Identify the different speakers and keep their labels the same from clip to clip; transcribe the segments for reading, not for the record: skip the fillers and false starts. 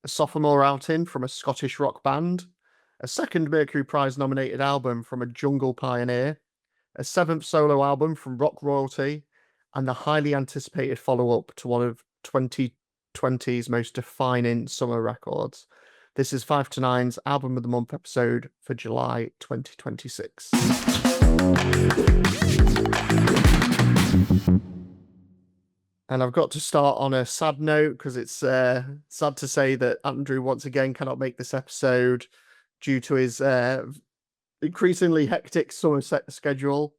Speaker 1: a sophomore outing from a Scottish rock band, a second Mercury Prize nominated album from a jungle pioneer, a seventh solo album from rock royalty, and the highly anticipated follow up to one of 2020's most defining summer records. This is 5 to 9's Album of the Month episode for July 2026. And I've got to start on a sad note because it's sad to say that Andrew once again cannot make this episode due to his increasingly hectic summer schedule.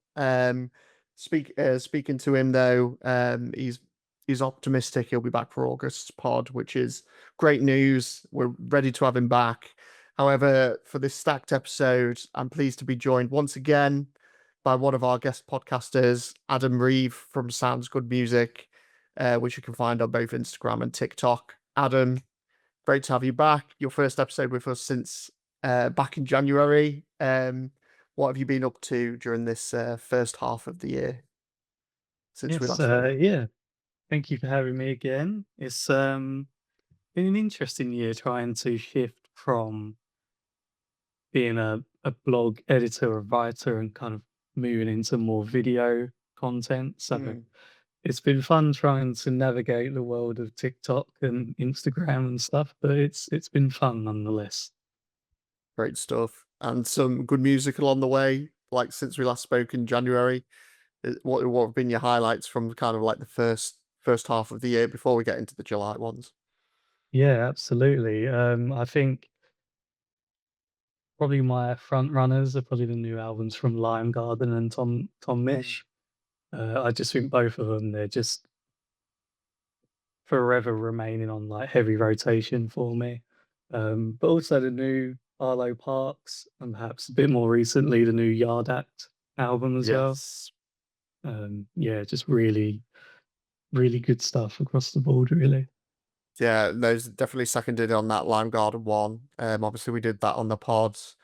Speaker 1: Speaking to him though, he's optimistic he'll be back for August's pod, which is great news. We're ready to have him back. However, for this stacked episode, I'm pleased to be joined once again by one of our guest podcasters, Adam Reeve from Sounds Good Music, which you can find on both Instagram and TikTok. Adam, great to have you back. Your first episode with us since back in January. What have you been up to during this first half of the year since we
Speaker 2: Yes,
Speaker 1: last spoke?
Speaker 2: yeah. Thank you for having me again. It's been an interesting year trying to shift from being a blog editor or writer and kind of moving into more video content. So
Speaker 1: Mm,
Speaker 2: it's been fun trying to navigate the world of TikTok and Instagram and stuff, but it's been fun nonetheless.
Speaker 1: great stuff. And some good music along the way, like since we last spoke in January. What have been your highlights from kind of like the first half of the year before we get into the July ones?
Speaker 2: Yeah, absolutely. I think probably my front runners are probably the new albums from Lime Garden and Tom
Speaker 1: Mm,
Speaker 2: Mish. I just think both of them, they're just forever remaining on, like, heavy rotation for me. But also the new Arlo Parks and perhaps a bit more recently, the new Yard Act album as well.
Speaker 1: yes.
Speaker 2: Yeah, just really, really good stuff across the board, really.
Speaker 1: Yeah, those definitely seconded on that Lime Garden one. Obviously we did that on the pods.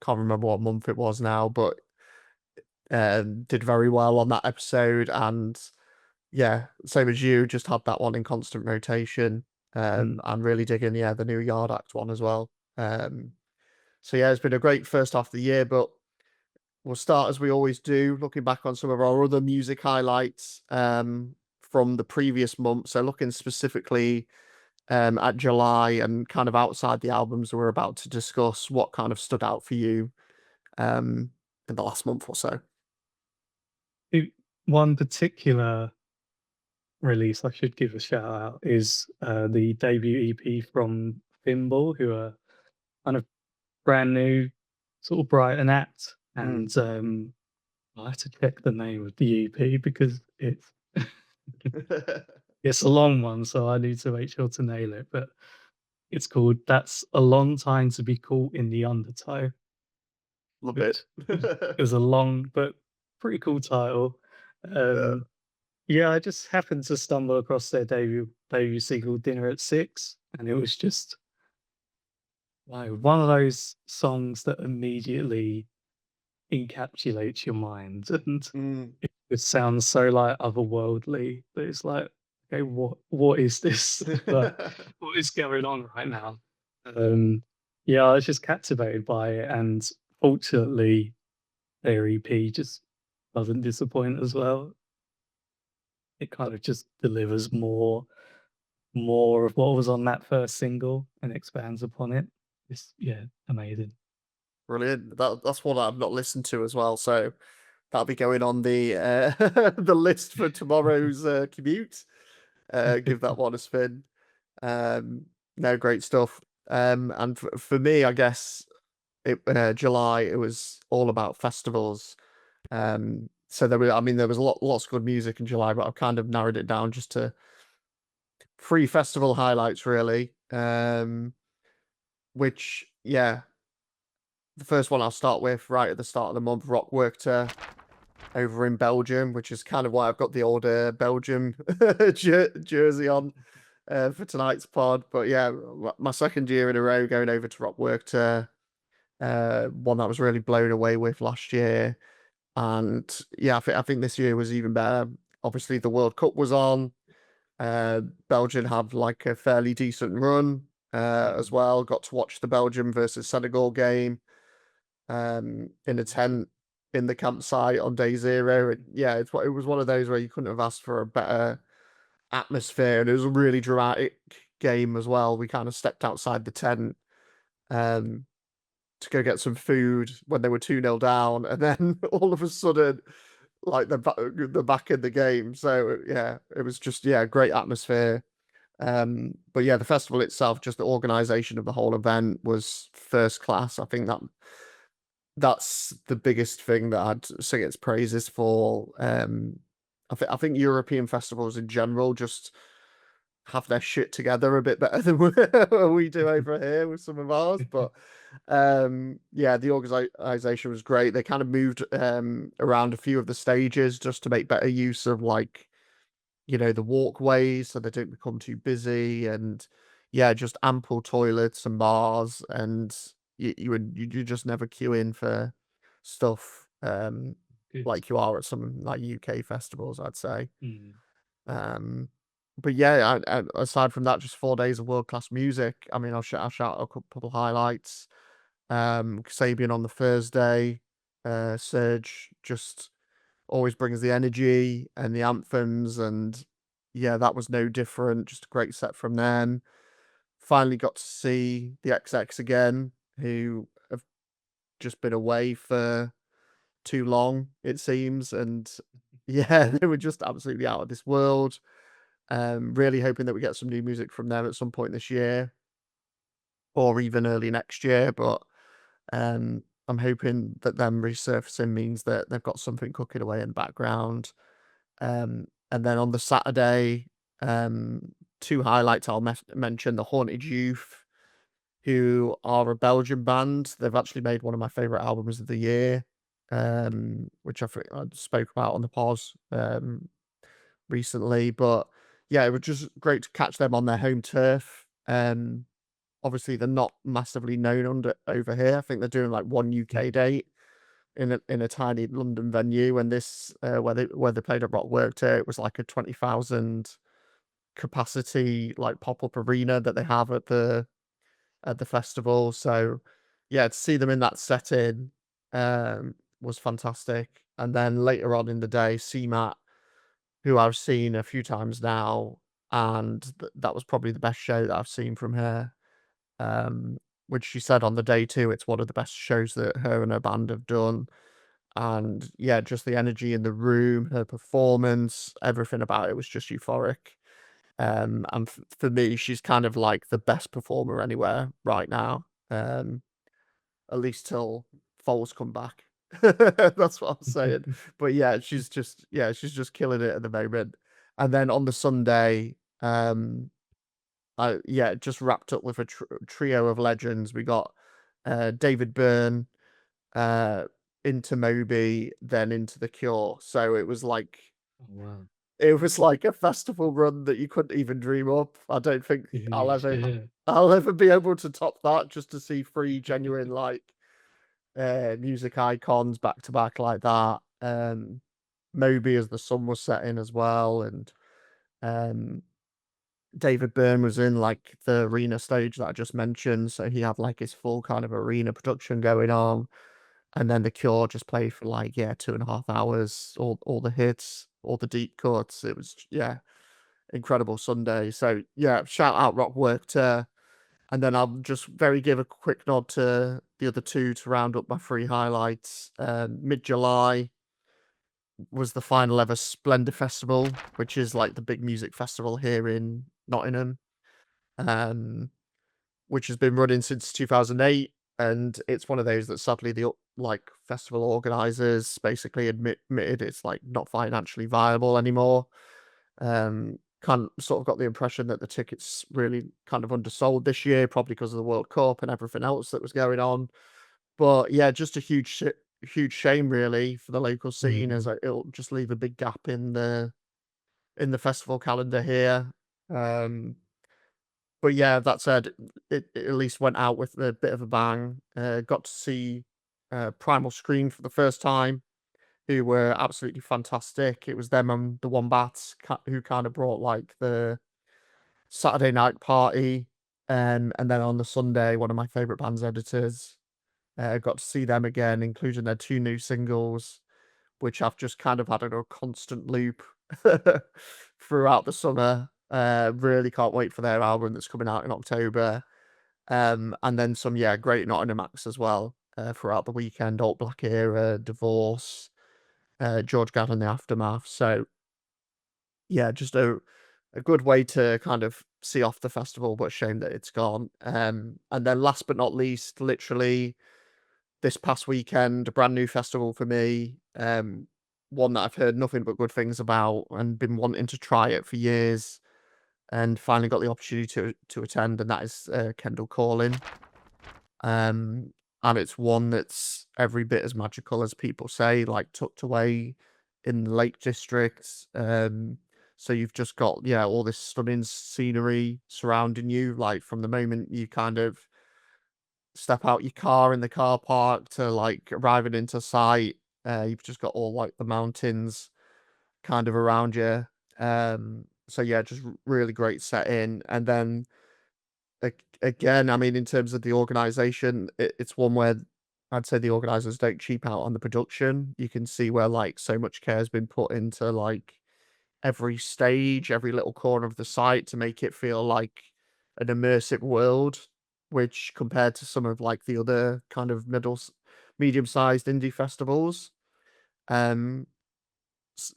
Speaker 1: Can't remember what month it was now, but did very well on that episode. And yeah, same as you, just had that one in constant rotation.
Speaker 2: Mm.
Speaker 1: I'm really digging, yeah, the new Yard Act one as well. So yeah, it's been a great first half of the year, but we'll start as we always do, looking back on some of our other music highlights from the previous month. So looking specifically at July and kind of outside the albums we're about to discuss, what kind of stood out for you um, in the last month or so?
Speaker 2: One particular release I should give a shout out is, the debut EP from Thimble, who are kind of brand new, sort of Brighton act,
Speaker 1: Mm.
Speaker 2: and, I have to check the name of the EP because it's a long one, so I need to make sure to nail it, but it's called "That's a Long Time to Be Caught in the Undertow,"
Speaker 1: Love it.
Speaker 2: which is a long but pretty cool title.
Speaker 1: Yeah.
Speaker 2: Um, yeah, I just happened to stumble across their debut single, "Dinner at Six," and it was just, like, one of those songs that immediately encapsulates your mind, and
Speaker 1: Mm.
Speaker 2: it sounds so, like, otherworldly that it's like, "Okay, what is this?" Like, what is going on right now? Um, yeah, I was just captivated by it, and fortunately, their EP just doesn't disappoint as well. It kind of just delivers more of what was on that first single and expands upon it. It's, yeah, amazing.
Speaker 1: Brilliant. That's one I've not listened to as well, so that'll be going on the the list for tomorrow's commute. Give that one a spin. Um, no, great stuff. And for me, I guess July it was all about festivals. So there was lots of good music in July, but I've kind of narrowed it down just to three festival highlights really. Which yeah, the first one I'll start with right at the start of the month, Rock Workter over in Belgium, which is kind of why I've got the older Belgium jersey on for tonight's pod. But yeah, my second year in a row going over to Rock Workter, one that I was really blown away with last year. And yeah, I think this year was even better. Obviously, the World Cup was on. Belgium had like a fairly decent run. as well. Got to watch the Belgium versus Senegal game in a tent in the campsite on day 0. Yeah, it was one of those where you couldn't have asked for a better atmosphere, and it was a really dramatic game as well. We kind of stepped outside the tent um, to go get some food when they were 2-0 down, and then all of a sudden, like the back in the game. So yeah, it was just great atmosphere. But yeah, the festival itself, just the organization of the whole event was first class. I think that's the biggest thing that I'd sing its praises for. I think European festivals in general just have their shit together a bit better than we do over here with some of ours. But yeah, the organization was great. They kind of moved around a few of the stages just to make better use of, like, the walkways so they don't become too busy, and yeah, just ample toilets and bars, and you just never queue in for stuff
Speaker 2: Good.
Speaker 1: like you are at some like UK festivals, I'd say.
Speaker 2: Mm.
Speaker 1: Um, but yeah, aside from that, just 4 days of world class music. I mean, I'll shout out a couple highlights. Sabian on the Thursday, Serge just always brings the energy and the anthems, and yeah, that was no different. Just a great set from them. Finally got to see the XX again, who have just been away for too long, it seems, and yeah, they were just absolutely out of this world. Really hoping that we get some new music from them at some point this year, or even early next year. But I'm hoping that them resurfacing means that they've got something cooking away in the background. And then on the Saturday, two highlights I'll mention: the Haunted Youth, who are a Belgian band. They've actually made one of my favorite albums of the year, which I think I spoke about on the pause recently. But yeah, it was just great to catch them on their home turf. Obviously, they're not massively known over here. I think they're doing like one UK date in a tiny London venue, and this where they played at Rock Worked, it was like a 20,000 capacity like pop up arena that they have at the festival. So yeah, to see them in that setting was fantastic. And then later on in the day, CMAT, who I've seen a few times now, and that was probably the best show that I've seen from her. Um, which she said on the day too, it's one of the best shows that her and her band have done. And yeah, just the energy in the room, her performance, everything about it was just euphoric. And for me, she's kind of like the best performer anywhere right now. At least till Foles come back. That's what I'm saying. But yeah, she's just killing it at the moment. And then on the Sunday, just wrapped up with a trio of legends. We got David Byrne, uh, into Moby, then into The Cure. So
Speaker 2: Oh, wow.
Speaker 1: it was like a festival run that you couldn't even dream up. I don't think
Speaker 2: Huge. Yeah.
Speaker 1: I'll ever be able to top that, just to see three genuine like music icons back to back like that. Moby as the sun was setting as well, and um David Byrne was in like the arena stage that I just mentioned, so he had like his full kind of arena production going on. And then The Cure just played for like 2.5 hours, all the hits, all the deep cuts. It was incredible Sunday. So yeah, shout out Rock Work, and then I'll just very give a quick nod to the other two to round up my three highlights. Mid July was the final ever Splendor Festival, which is like the big music festival here in Nottingham, um, which has been running since 2008. And it's one of those that sadly the like festival organizers basically admitted it's like not financially viable anymore. Kind of sort of got the impression that the tickets really kind of undersold this year, probably because of the World Cup and everything else that was going on. But yeah, just a huge shame really for the local scene, as
Speaker 2: Mm.
Speaker 1: it'll just leave a big gap in the festival calendar here. Um, but yeah, that said, it at least went out with a bit of a bang. Got to see Primal Scream for the first time, who were absolutely fantastic. It was them and the Wombats who kind of brought like the Saturday night party. And then on the Sunday, one of my favorite band's editors, got to see them again, including their 2 new singles, which I've just kind of had on a constant loop throughout the summer. Really can't wait for their album that's coming out in October. And then some, yeah, great Nottingham acts as well, throughout the weekend. Alt Black Era, Divorce, George Gadd and the Aftermath. So, yeah, just a good way to kind of see off the festival, but a shame that it's gone. And then last but not least, literally this past weekend, a brand new festival for me. One that I've heard nothing but good things about and been wanting to try it for years, and finally got the opportunity to attend, and that is Kendall Calling. Um, and it's one that's every bit as magical as people say, like tucked away in the Lake District. So you've just got, yeah, all this stunning scenery surrounding you, like from the moment you kind of step out your car in the car park to like arriving into sight. You've just got all like the mountains kind of around you. So yeah, just really great setting. And then again, I mean, in terms of the organization, it's one where I'd say the organizers don't cheap out on the production. You can see where like so much care has been put into like every stage, every little corner of the site to make it feel like an immersive world, which compared to some of like the other kind of medium-sized indie festivals, um,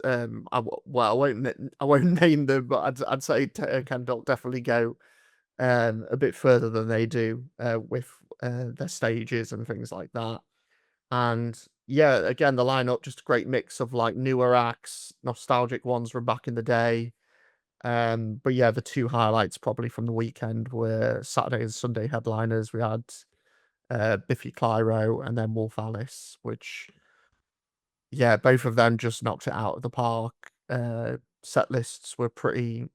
Speaker 1: well, I won't name them, but I'd say Kendall definitely go a bit further than they do with their stages and things like that. And yeah, again, the lineup just a great mix of like newer acts, nostalgic ones from back in the day. But yeah, the 2 highlights probably from the weekend were Saturday and Sunday headliners. We had Biffy Clyro and then Wolf Alice, which yeah, both of them just knocked it out of the park. Set lists were pretty,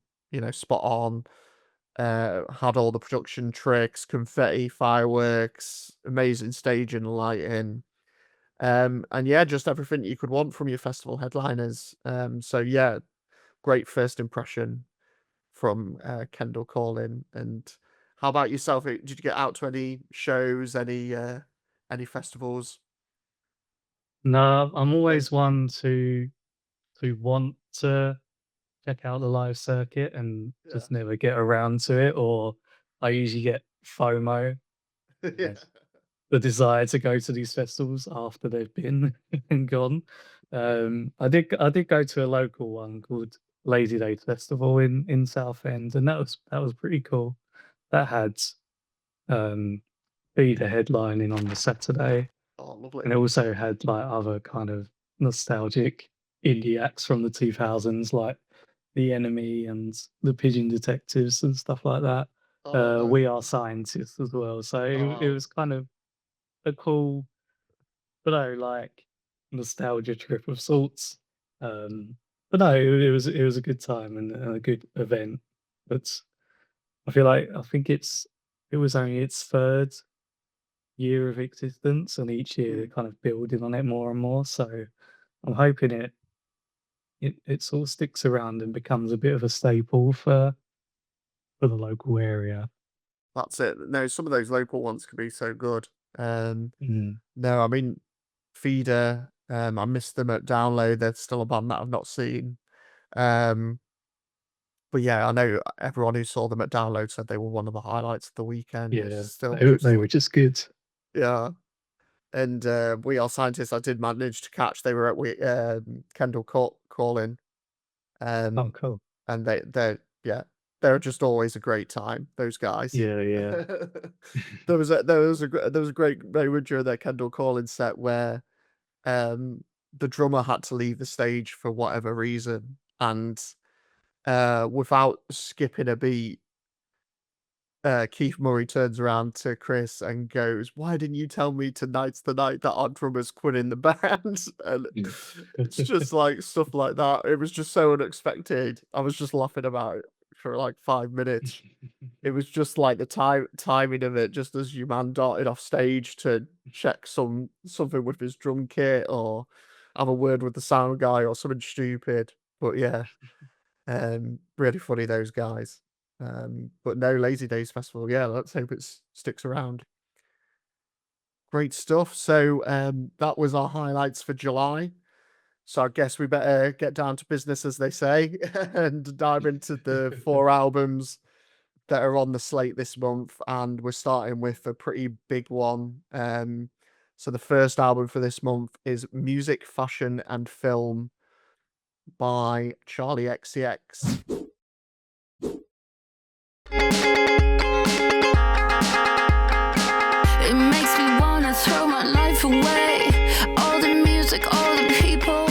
Speaker 1: spot on. Had all the production tricks, confetti, fireworks, amazing staging, lighting. And yeah, just everything you could want from your festival headliners. So yeah, great first impression from Kendall Calling. And how about yourself? Did you get out to any shows, any festivals?
Speaker 2: No, I'm always one to want to check out the live circuit and
Speaker 1: Yeah.
Speaker 2: just never get around to it, or I usually get FOMO,
Speaker 1: Yeah.
Speaker 2: uh, the desire to go to these festivals after they've been and gone. I did go to a local one called Lazy Day Festival in Southend, and that was pretty cool. That had Feeder headlining on the Saturday,
Speaker 1: Oh, lovely.
Speaker 2: and it also had like other kind of nostalgic indie acts from the 2000s, like The Enemy and the Pigeon Detectives and stuff like that.
Speaker 1: Oh, no.
Speaker 2: We Are Scientists as well. So it
Speaker 1: Oh,
Speaker 2: was kind of a cool, but no, like nostalgia trip of sorts. Um, but no, it was a good time and a good event. But I think it was only its third year of existence, and each year they're
Speaker 1: mm,
Speaker 2: kind of building on it more and more. So I'm hoping it sort of sticks around and becomes a bit of a staple for the local area.
Speaker 1: that's it. No, some of those local ones can be so good. Um,
Speaker 2: Mm.
Speaker 1: no, I mean, Feeder, I missed them at Download. They're still a band that I've not seen. Um, but yeah, I know everyone who saw them at Download said they were one of the highlights of the weekend. It's
Speaker 2: Yeah,
Speaker 1: still
Speaker 2: they
Speaker 1: just
Speaker 2: were just good.
Speaker 1: yeah. And We Are Scientists, I did manage to catch. They were at Kendall Calling,
Speaker 2: Oh,
Speaker 1: um,
Speaker 2: cool.
Speaker 1: and yeah, they're just always a great time. Those guys.
Speaker 2: Yeah, yeah.
Speaker 1: There was a great moment during their Kendall Calling set where um, the drummer had to leave the stage for whatever reason, and without skipping a beat, Keith Murray turns around to Chris and goes, "Why didn't you tell me tonight's the night that our drummer's quitting the band?" And
Speaker 2: Mm.
Speaker 1: it's just like stuff like that. It was just so unexpected. I was just laughing about it for like 5 minutes. It was just like the timing of it, just as your man darted off stage to check something with his drum kit or have a word with the sound guy or something stupid. But yeah, really funny those guys. But no, Lazy Days Festival. Yeah, let's hope it sticks around. Great stuff. So that was our highlights for July. So I guess we better get down to business, as they say, and dive into the 4 albums that are on the slate this month. And we're starting with a pretty big one. So the first album for this month is Music, Fashion and Film by Charli XCX.
Speaker 3: It makes me wanna throw my life away. All the music, all the people.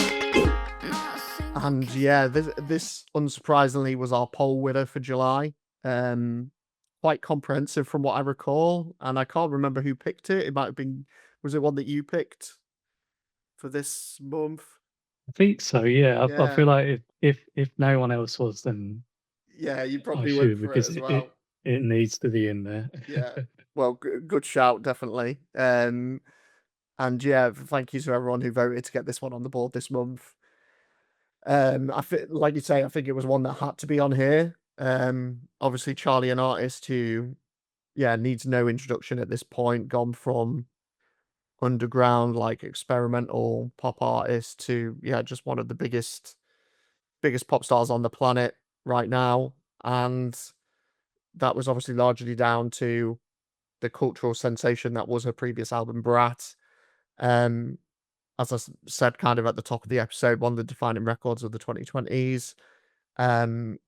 Speaker 1: And yeah, this unsurprisingly was our poll winner for July. Quite comprehensive from what I recall, and I can't remember who picked it. It might have been, was it one that you picked for this month?
Speaker 2: I think so, yeah. I
Speaker 1: Yeah,
Speaker 2: feel like if no one else was, then
Speaker 1: yeah, you
Speaker 2: I
Speaker 1: probably went
Speaker 2: should,
Speaker 1: for it
Speaker 2: because
Speaker 1: as
Speaker 2: it
Speaker 1: well.
Speaker 2: it needs to be in there.
Speaker 1: Yeah, well, good shout, definitely. And yeah, thank you to everyone who voted to get this one on the board this month. I think, like you say, I think it was one that had to be on here. Obviously, Charlie, an artist who, yeah, needs no introduction at this point, gone from underground, like experimental pop artist to, yeah, just one of the biggest pop stars on the planet right now. And that was obviously largely down to the cultural sensation that was her previous album, Brat. Um, as I said kind of at the top of the episode, one of the defining records of the 2020s. Um,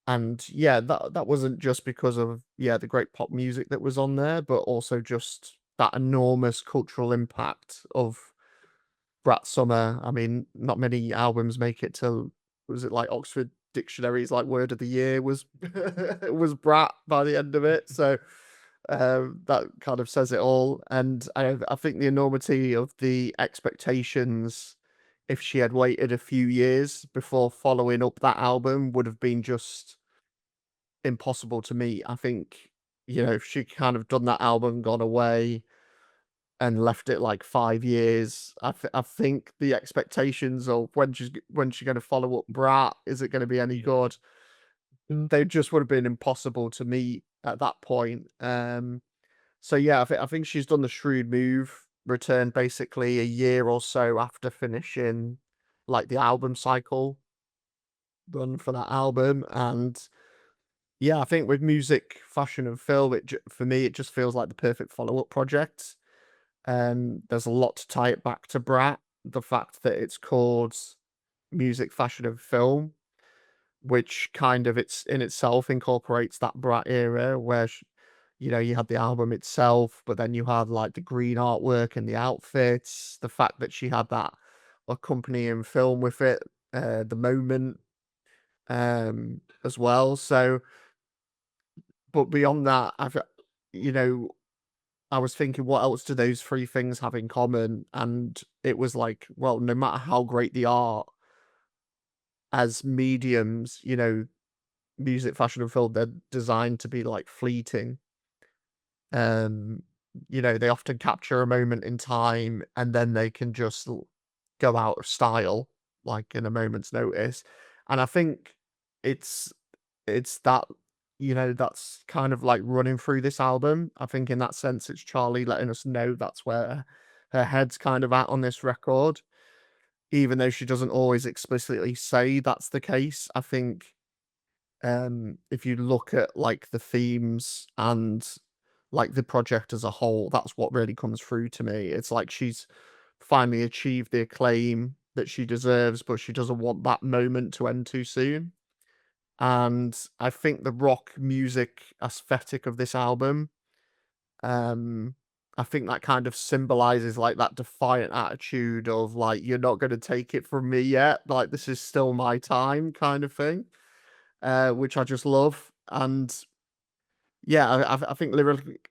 Speaker 1: and yeah, that wasn't just because of, yeah, the great pop music that was on there, but also just that enormous cultural impact of Brat Summer. I mean, not many albums make it to, was it like Oxford Dictionary's like word of the year was was Brat by the end of it. So that kind of says it all. And I think the enormity of the expectations, if she had waited a few years before following up that album, would have been just impossible to meet. I think, you know, if she kind of done that album, gone away, and left it like 5 years, I think the expectations of when she's going to follow up Brat, is it going to be any
Speaker 2: Yeah.
Speaker 1: good?
Speaker 2: Mm.
Speaker 1: They just would have been impossible to meet at that point. So yeah, I think she's done the shrewd move, returned basically a year or so after finishing like the album cycle run for that album. And yeah, I think with music, fashion, and film, for me, it just feels like the perfect follow up project. There's a lot to tie it back to Brat. The fact that it's called music, fashion, and film, which kind of it's in itself incorporates that Brat era where, you know, you had the album itself, but then you had like the green artwork and the outfits. The fact that she had that accompanying film with it, the moment, as well. So, but beyond that, you know, I was thinking, what else do those three things have in common? And it was like, well, no matter how great the art as mediums, you know, music, fashion, and film, they're designed to be like fleeting. Um, you know, they often capture a moment in time and then they can just go out of style, like in a moment's notice. And I think it's it's that, you know, that's kind of like running through this album. I think in that sense, it's Charlie letting us know that's where her head's kind of at on this record, even though she doesn't always explicitly say that's the case. I think if you look at like the themes and like the project as a whole, that's what really comes through to me. It's like she's finally achieved the acclaim that she deserves, but she doesn't want that moment to end too soon. And I think the rock music aesthetic of this album, um, I think that kind of symbolizes like that defiant attitude of like, you're not going to take it from me yet. Like, this is still my time kind of thing, which I just love. And yeah, I think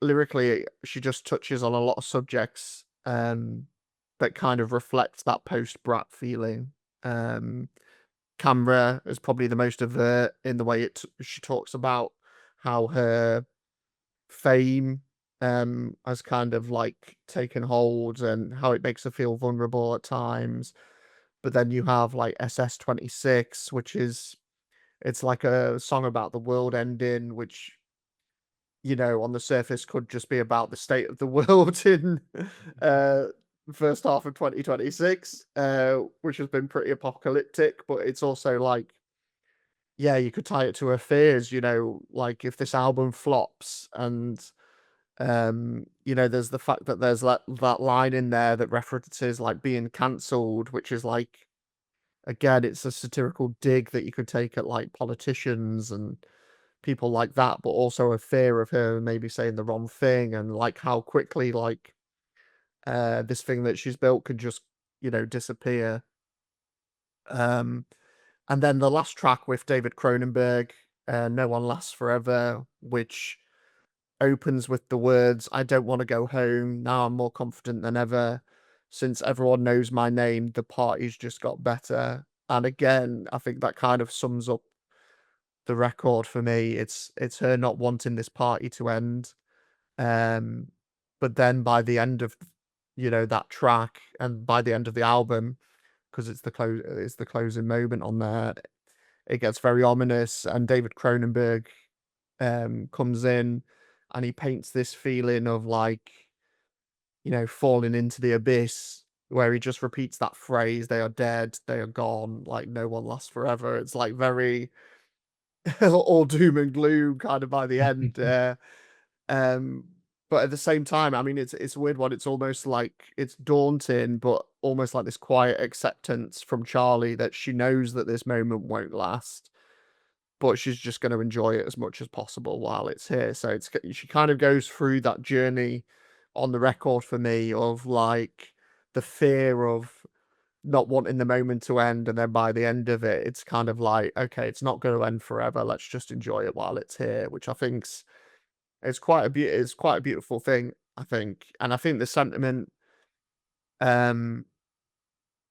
Speaker 1: lyrically, she just touches on a lot of subjects that kind of reflect that post Brat feeling. Um, Camera is probably the most overt in the way she talks about how her fame has kind of like taken hold and how it makes her feel vulnerable at times. But then you have like SS 26, which is It's like a song about the world ending, which, on the surface could just be about the state of the world in uh first half of 2026, which has been pretty apocalyptic, but it's also like, yeah, you could tie it to her fears, like if this album flops and there's the fact that there's that line in there that references like being cancelled, which is like, again, it's a satirical dig that you could take at like politicians and people like that, but also a fear of her maybe saying the wrong thing, and like how quickly like this thing that she's built could just, disappear. Um and then the last track with David Cronenberg, No One Lasts Forever, which opens with the words, "I don't want to go home. Now I'm more confident than ever. Since everyone knows my name, the party's just got better." And again, I think that kind of sums up the record for me. It's her not wanting this party to end. Um, but then by the end of, that track, and by the end of the album, because it's the closing moment on there, it gets very ominous, and David Cronenberg comes in, and he paints this feeling of like, falling into the abyss, where he just repeats that phrase, "They are dead, they are gone, like no one lasts forever." It's like very all doom and gloom kind of by the end. Um, but at the same time, I mean, it's a weird one. It's almost like it's daunting, but almost like this quiet acceptance from Charlie that she knows that this moment won't last, but she's just going to enjoy it as much as possible while it's here. So she kind of goes through that journey on the record for me of like the fear of not wanting the moment to end, and then by the end of it, it's kind of like, okay, it's not going to end forever. Let's just enjoy it while it's here, which I think's it's quite a beautiful thing, I think. And um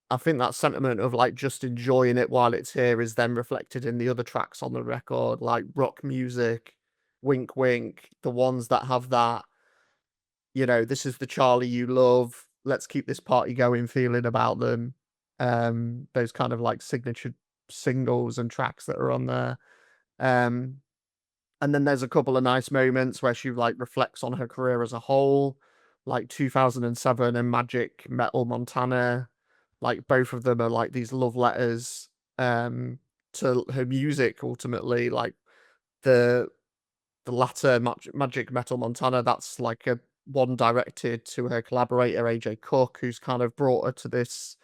Speaker 1: I think that sentiment of like just enjoying it while it's here is then reflected in the other tracks on the record, like Rock Music, Wink Wink, the ones that have that, this is the Charlie you love, let's keep this party going feeling about them. Those kind of like signature singles and tracks that are on there. Um, and then there's a couple of nice moments where she like reflects on her career as a whole, like 2007 and Magic Metal Montana. Like both of them are like these love letters to her music ultimately. Like the latter Magic Metal Montana, that's like a one directed to her collaborator AJ Cook, who's kind of brought her to this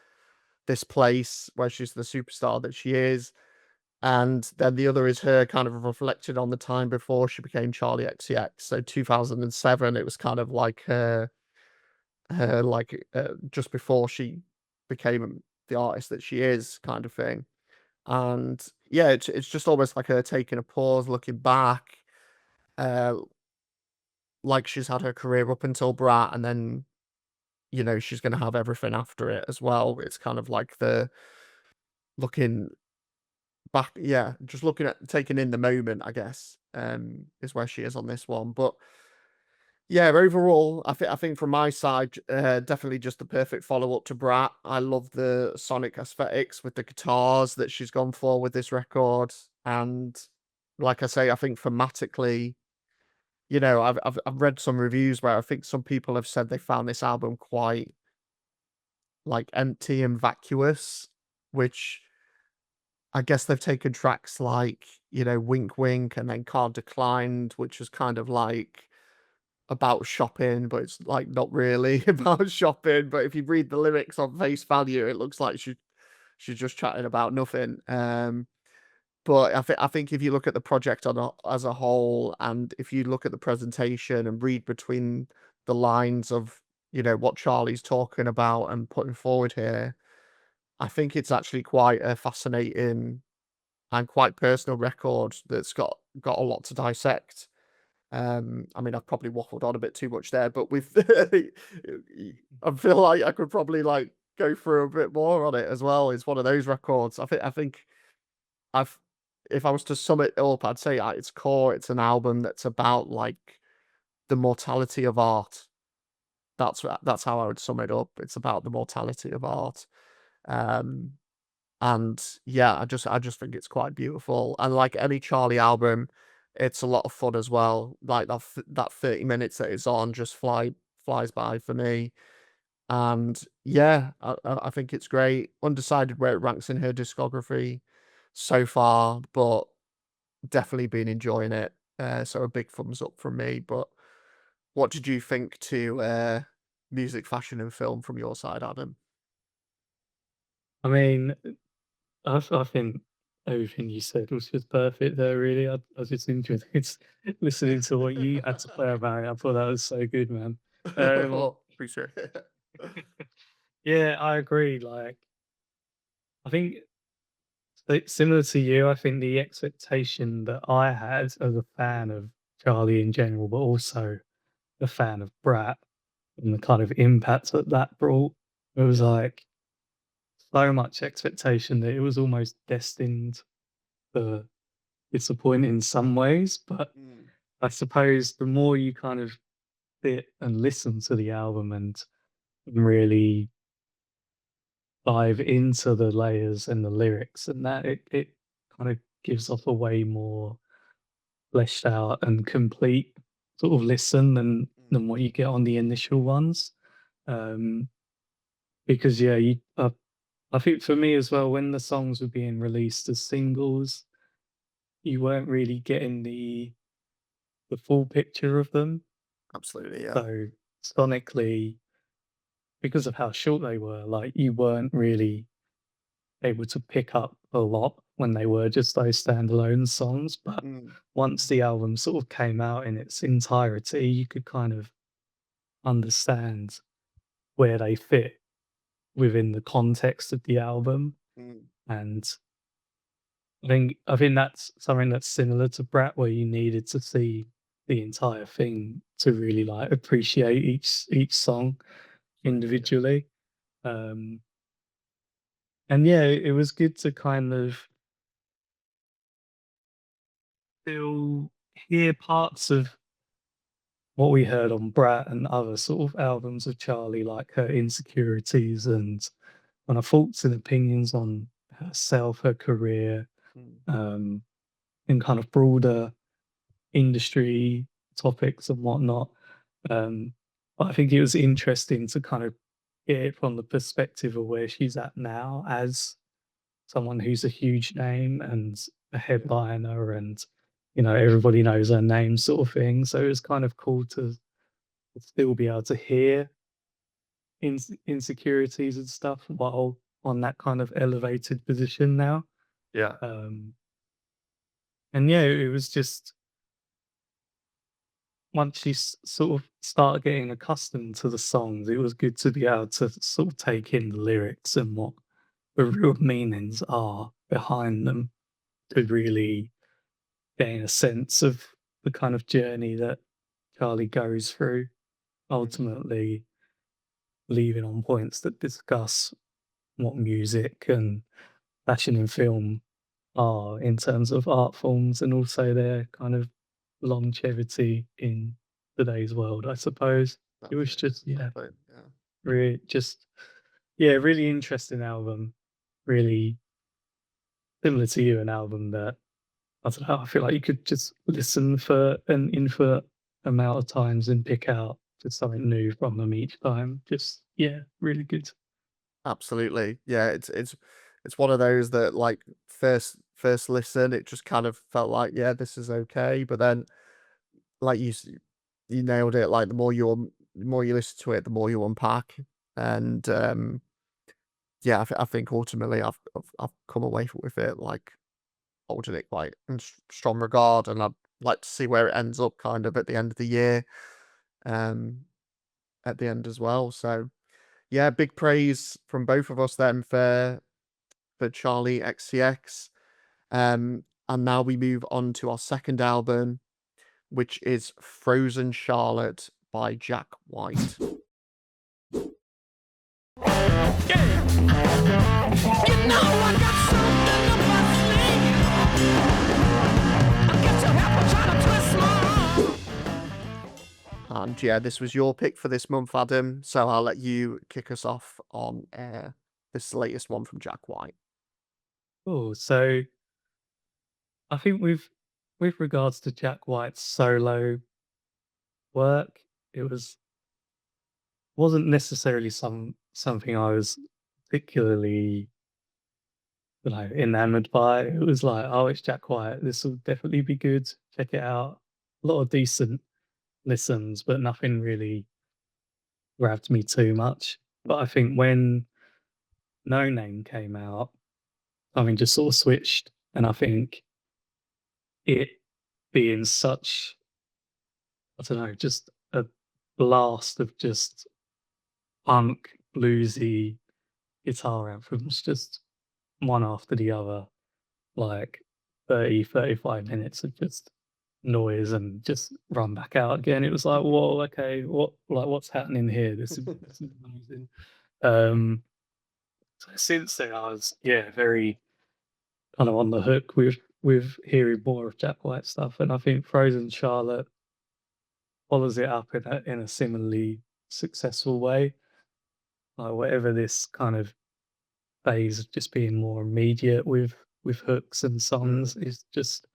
Speaker 1: place where she's the superstar that she is. And then the other is her kind of reflected on the time before she became Charlie XCX. So 2007, it was kind of like her like just before she became the artist that she is, kind of thing. And yeah, it's just almost like her taking a pause, looking back, uh, like she's had her career up until Brat, and then she's gonna have everything after it as well. It's kind of like the looking back, yeah, just looking at taking in the moment, I guess, is where she is on this one. But yeah, overall, I think from my side, definitely just the perfect follow up to Brat. I love the sonic aesthetics with the guitars that she's gone for with this record, and like I say, I think thematically, I've read some reviews where I think some people have said they found this album quite like empty and vacuous, which I guess they've taken tracks like, Wink Wink and then Card Declined, which was kind of like about shopping, but it's like not really about shopping. But if you read the lyrics on face value, it looks like she's just chatting about nothing. But I think if you look at the project as a whole, and if you look at the presentation and read between the lines of, what Charlie's talking about and putting forward here, I think it's actually quite a fascinating and quite personal record that's got a lot to dissect. I mean, I've probably waffled on a bit too much there, but with I feel like I could probably like go through a bit more on it as well. It's one of those records. I think I've if I was to sum it up, I'd say at its core, it's an album that's about like the mortality of art. That's how I would sum it up. It's about the mortality of art. Um, And yeah, I just think it's quite beautiful. And like any Charlie album, it's a lot of fun as well. Like that 30 minutes that it's on just flies by for me. And yeah, I think it's great. Undecided where it ranks in her discography so far, but definitely been enjoying it. So a big thumbs up from me. But what did you think to music, fashion, and film from your side, Adam?
Speaker 2: I mean, I think everything you said was just perfect there, really. I was just enjoyed listening to what you had to play about it. I thought that was so good, man. Um,
Speaker 1: Oh, appreciate it.
Speaker 2: yeah, I agree. Like, I think similar to you, I think the expectation that I had as a fan of Charlie in general, but also a fan of Brat and the kind of impact that that brought, it was
Speaker 1: Yeah.
Speaker 2: like so much expectation that it was almost destined to disappoint in some ways. But
Speaker 1: Mm,
Speaker 2: I suppose the more you kind of sit and listen to the album and really dive into the layers and the lyrics and that, it kind of gives off a way more fleshed out and complete sort of listen than
Speaker 1: mm,
Speaker 2: what you get on the initial ones. Um, because yeah, I think for me as well, when the songs were being released as singles, you weren't really getting the full picture of them.
Speaker 1: absolutely, yeah.
Speaker 2: So sonically, because of how short they were, like you weren't really able to pick up a lot when they were just those standalone songs. But
Speaker 1: Mm,
Speaker 2: once the album sort of came out in its entirety, you could kind of understand where they fit within the context of the album.
Speaker 1: mm,
Speaker 2: And I think that's something that's similar to Brat, where you needed to see the entire thing to really like appreciate each song
Speaker 1: absolutely, yeah.
Speaker 2: individually. Um, and yeah, it was good to kind of still hear parts of what we heard on Brat and other sort of albums of Charlie, like her insecurities and kind of thoughts and opinions on herself, her career,
Speaker 1: Mm,
Speaker 2: um, and kind of broader industry topics and whatnot. Um, but I think it was interesting to kind of get it from the perspective of where she's at now as someone who's a huge name and a headliner and everybody knows her name sort of thing. So it was kind of cool to still be able to hear insecurities and stuff while on that kind of elevated position now.
Speaker 1: yeah.
Speaker 2: Um, and yeah, it was just once you sort of start getting accustomed to the songs, it was good to be able to sort of take in the lyrics and what the real meanings are behind them to really gain a sense of the kind of journey that Charlie goes through,
Speaker 1: Mm,
Speaker 2: ultimately leaving on points that discuss what music and fashion and film are in terms of art forms and also their kind of longevity in today's world, I suppose. It
Speaker 1: that's
Speaker 2: was
Speaker 1: it.
Speaker 2: just, yeah,
Speaker 1: Exactly. Yeah.
Speaker 2: really just, yeah, really interesting album. Really similar to you, an album that I don't know, I feel like you could just listen for an infinite amount of times and pick out just something new from them each time. Just, yeah, really good.
Speaker 1: Absolutely. Yeah, it's one of those that like first listen, it just kind of felt like, yeah, this is okay. But then like you nailed it. Like the more you listen to it, the more you unpack. And yeah, I think ultimately I've come away with it like holding it quite in strong regard, and I'd like to see where it ends up kind of at the end of the year, um, at the end as well. So yeah, big praise from both of us then for Charlie XCX. And now we move on to our second album, which is Frozen Charlotte by Jack White. And yeah, this was your pick for this month, Adam. So I'll let you kick us off on this latest one from Jack White.
Speaker 2: Cool. So I think with regards to Jack White's solo work, it wasn't necessarily something I was particularly, enamored by. It was like, oh, it's Jack White. This will definitely be good. Check it out. A lot of decent listens, but nothing really grabbed me too much. But I think when No Name came out, I mean, just sort of switched, and I think it being such, I don't know, just a blast of just punk, bluesy guitar anthems, just one after the other, like 30, 35 minutes of just noise and just run back out again. It was like, whoa, okay, what's happening here? This is amazing. Um, so since then, I was, yeah, very kind of on the hook with hearing more of Jack White stuff, and I think Frozen Charlotte follows it up in a similarly successful way. Like whatever this kind of phase of just being more immediate with hooks and songs is just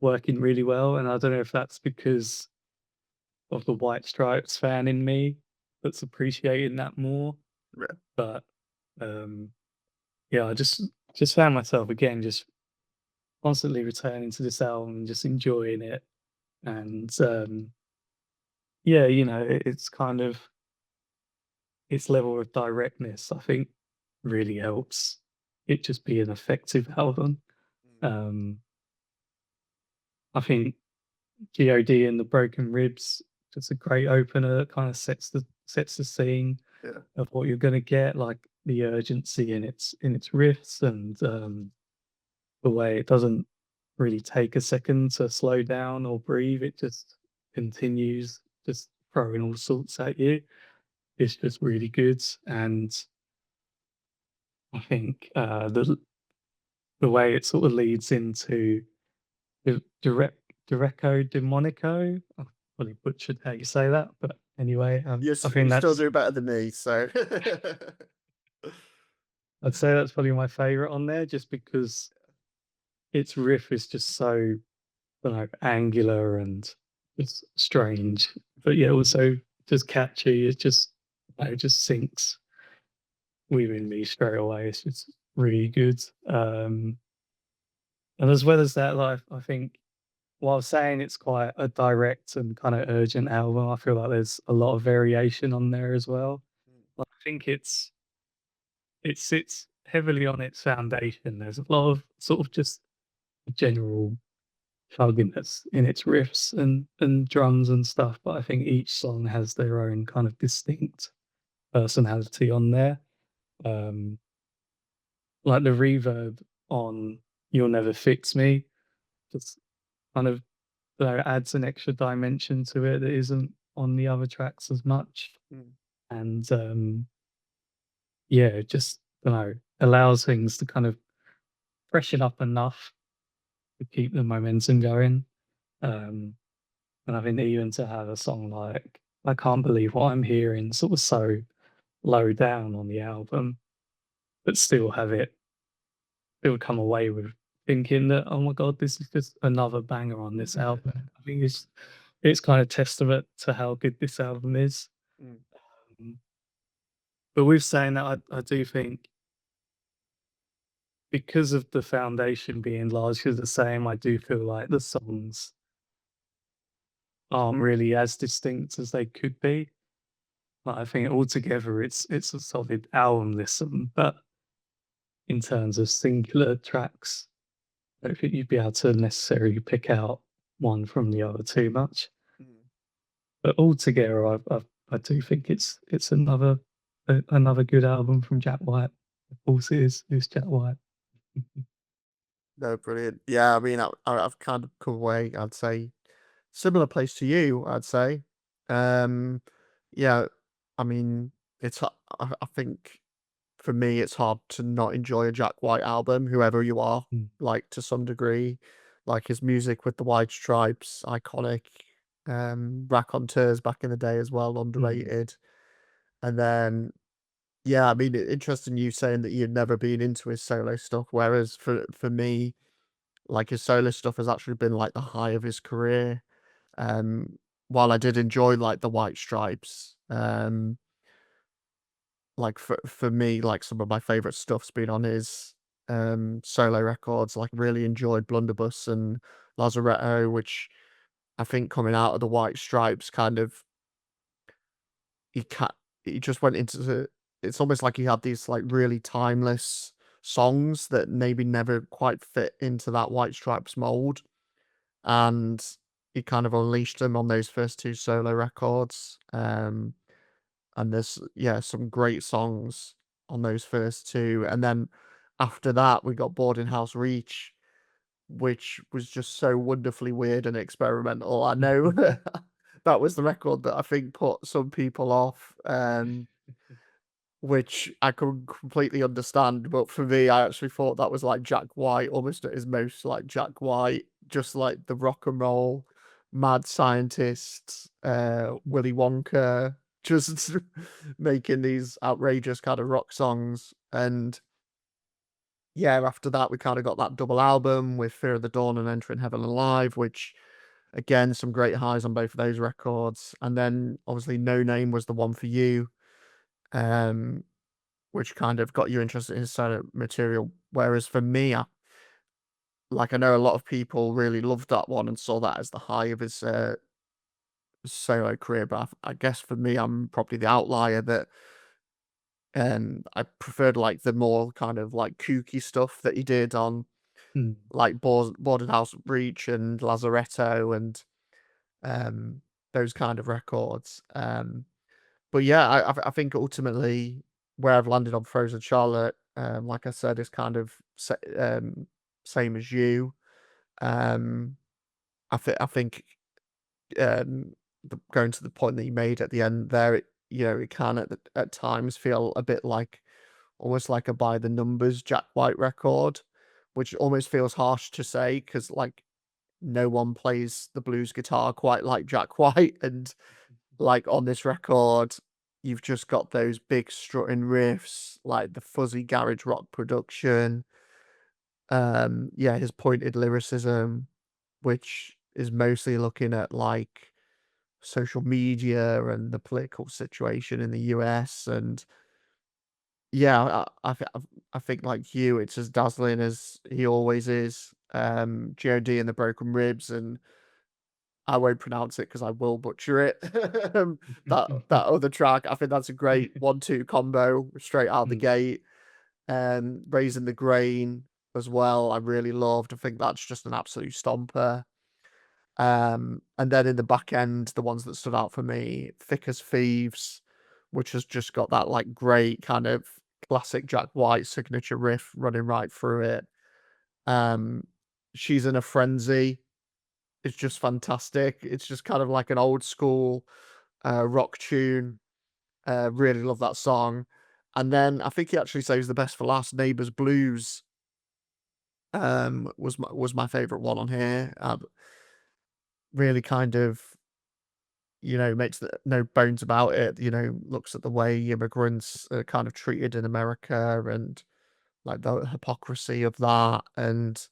Speaker 2: working really well. And I don't know if that's because of the White Stripes fan in me that's appreciating that more.
Speaker 1: Yeah.
Speaker 2: But yeah, I just found myself again just constantly returning to this album and just enjoying it. And yeah, it's kind of its level of directness, I think, really helps it just be an effective album. Um, I think God and the Broken Ribs just a great opener. It kind of sets the scene
Speaker 1: Yeah.
Speaker 2: of what you're gonna get, like the urgency in its riffs and the way it doesn't really take a second to slow down or breathe. It just continues, just throwing all sorts at you. It's just really good, and I think the way it sort of leads into the Direcco Demonico. I've probably butchered how you say that, but anyway,
Speaker 1: Yes,
Speaker 2: I think
Speaker 1: you still
Speaker 2: that's
Speaker 1: do better than me. So
Speaker 2: I'd say that's probably my favorite on there, just because its riff is just so, angular and just strange, but yeah, also just catchy. It just, it just sinks within me straight away. It's just really good. And as well as that, like I think while saying it's quite a direct and kind of urgent album, I feel like there's a lot of variation on there as well. Like, I think it sits heavily on its foundation. There's a lot of sort of just general chugginess in its riffs and drums and stuff, but I think each song has their own kind of distinct personality on there. Um, like the reverb on "You'll Never Fix Me" just kind of adds an extra dimension to it that isn't on the other tracks as much.
Speaker 1: Mm.
Speaker 2: And yeah, it just, allows things to kind of freshen up enough to keep the momentum going. Um, and I think even to have a song like "I Can't Believe What I'm Hearing" sort of so low down on the album, but still come away with thinking that, oh my god, this is just another banger on this album. I think it's kind of testament to how good this album is.
Speaker 1: Mm.
Speaker 2: Um, but with saying that, I do think because of the foundation being largely the same, I do feel like the songs aren't really as distinct as they could be. Like, I think altogether it's a solid album listen, but in terms of singular tracks, I don't think you'd be able to necessarily pick out one from the other too much.
Speaker 1: Mm.
Speaker 2: But altogether, I do think it's another good album from Jack White. Of course, it is. It's Jack White.
Speaker 1: No, brilliant. Yeah, I mean, I've kind of come away. I'd say similar place to you. I'd say, um, yeah. I mean, I think for me, it's hard to not enjoy a Jack White album, whoever you are,
Speaker 2: Mm.
Speaker 1: like to some degree. Like his music with the White Stripes, iconic. Raconteurs back in the day as well,
Speaker 2: Mm.
Speaker 1: underrated. And then, Yeah, I mean, interesting you saying that you'd never been into his solo stuff, whereas for me, like his solo stuff has actually been like the high of his career. Um, while I did enjoy like the White Stripes, like for me, like some of my favorite stuff's been on his solo records. Like really enjoyed Blunderbuss and Lazaretto, which I think coming out of the White Stripes kind of he ca he just went into it's almost like he had these, like, really timeless songs that maybe never quite fit into that White Stripes mold, and he kind of unleashed them on those first 2 solo records, and there's, yeah, some great songs on those first 2, and then after that, we got Boarding House Reach, which was just so wonderfully weird and experimental. I know that was the record that I think put some people off, which I could completely understand. But for me, I actually thought that was like Jack White, almost at his most like Jack White, just like the rock and roll mad scientist, Willy Wonka, just making these outrageous kind of rock songs. And yeah, after that, we kind of got that double album with Fear of the Dawn and Entering Heaven Alive, which again, some great highs on both of those records. And then obviously No Name was the one for you, um, which kind of got you interested in his solo material. Whereas for me, like I know a lot of people really loved that one and saw that as the high of his solo career, but I guess for me, I'm probably the outlier that I preferred like the more kind of like kooky stuff that he did on
Speaker 2: Mm.
Speaker 1: like Boarding House Breach and Lazaretto and um, those kind of records. But yeah, I think ultimately where I've landed on Frozen Charlotte, like I said, is kind of same as you. Um, I think um, going to the point that you made at the end there, it can at times feel a bit like almost like a by the numbers Jack White record, which almost feels harsh to say because like no one plays the blues guitar quite like Jack White, and like on this record, you've just got those big strutting riffs, like the fuzzy garage rock production. Yeah, his pointed lyricism, which is mostly looking at like social media and the political situation in the US. And yeah, I think like you, it's as dazzling as he always is. God and the Broken Ribs, and I won't pronounce it because I will butcher it. That other track, I think that's a great 1-2 combo straight out the
Speaker 2: Mm.
Speaker 1: gate. Raising the Grain as well, I really loved. I think that's just an absolute stomper. And then in the back end, the ones that stood out for me, Thick as Thieves, which has just got that like great kind of classic Jack White signature riff running right through it. Um, She's in a Frenzy. It's just fantastic. It's just kind of like an old school rock tune. Really love that song. And then I think he actually saves the best for last. Neighbours Blues was my favorite one on here. Really kind of makes no bones about it. Looks at the way immigrants are kind of treated in America and like the hypocrisy of that, and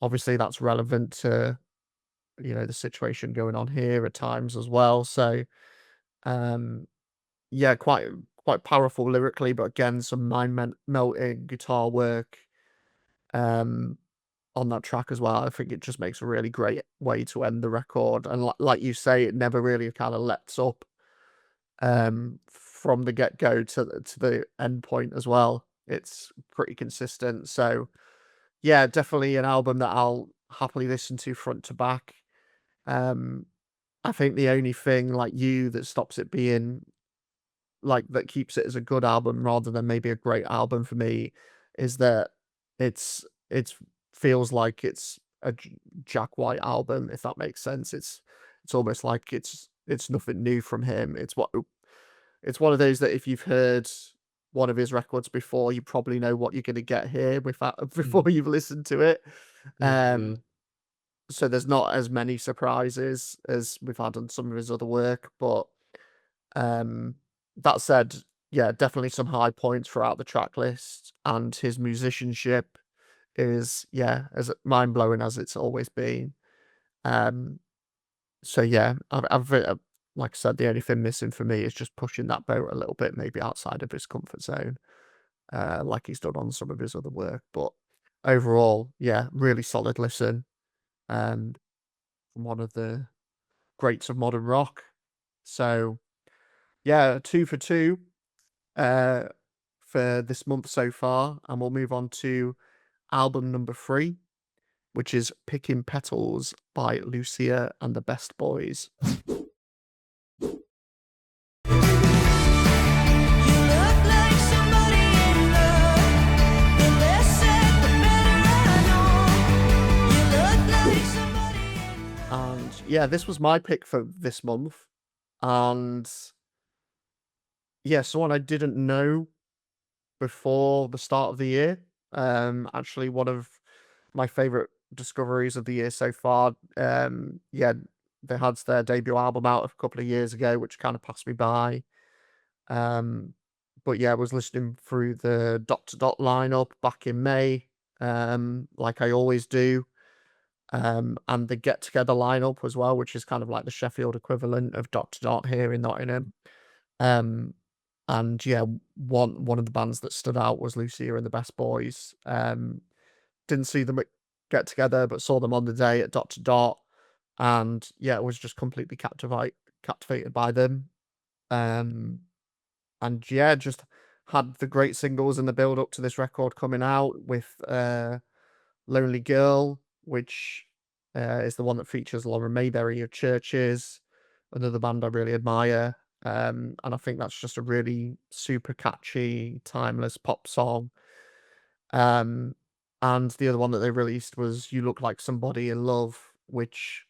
Speaker 1: obviously that's relevant to the situation going on here at times as well. So um yeah, quite powerful lyrically, but again, some melting guitar work um on that track as well. I think it just makes a really great way to end the record. And like you say, it never really kind of lets up from the get-go to the end point as well. It's pretty consistent. So yeah, definitely an album that I'll happily listen to front to back. Um I think the only thing like you that stops it being like that keeps it as a good album rather than maybe a great album for me is that it's feels like it's a Jack White album, if that makes sense. It's almost like it's nothing new from him. It's one of those that if you've heard one of his records before, you probably know what you're going to get here without before
Speaker 2: Mm.
Speaker 1: you've listened to it.
Speaker 2: Yeah.
Speaker 1: So there's not as many surprises as we've had on some of his other work, but um, that said, yeah, definitely some high points throughout the track list, and his musicianship is, yeah, as mind blowing as it's always been. Um, so yeah, like I said, the only thing missing for me is just pushing that boat a little bit, maybe outside of his comfort zone, like he's done on some of his other work. But overall, yeah, really solid listen. Um, from one of the greats of modern rock. So yeah, 2 for 2 uh, for this month so far, and we'll move on to album number 3, which is Picking Petals by Lucia and the Best Boys. And yeah, this was my pick for this month. And yeah, someone I didn't know before the start of the year. Actually, one of my favorite discoveries of the year so far. Yeah, they had their debut album out a couple of years ago, which kind of passed me by. Um, but yeah, I was listening through the Dot to Dot lineup back in May, like I always do. And the Get Together lineup as well, which is kind of like the Sheffield equivalent of Dot to Dot here in Nottingham. Um, and yeah, one of the bands that stood out was Lucia and the Best Boys. Didn't see them at Get Together, but saw them on the day at Dot to Dot, and yeah, was just completely captivated by them. And yeah, just had the great singles in the build up to this record coming out with Lonely Girl, which is the one that features Lauren Mayberry of Churches, another band I really admire. And I think that's just a really super catchy, timeless pop song. And the other one that they released was You Look Like Somebody in Love, which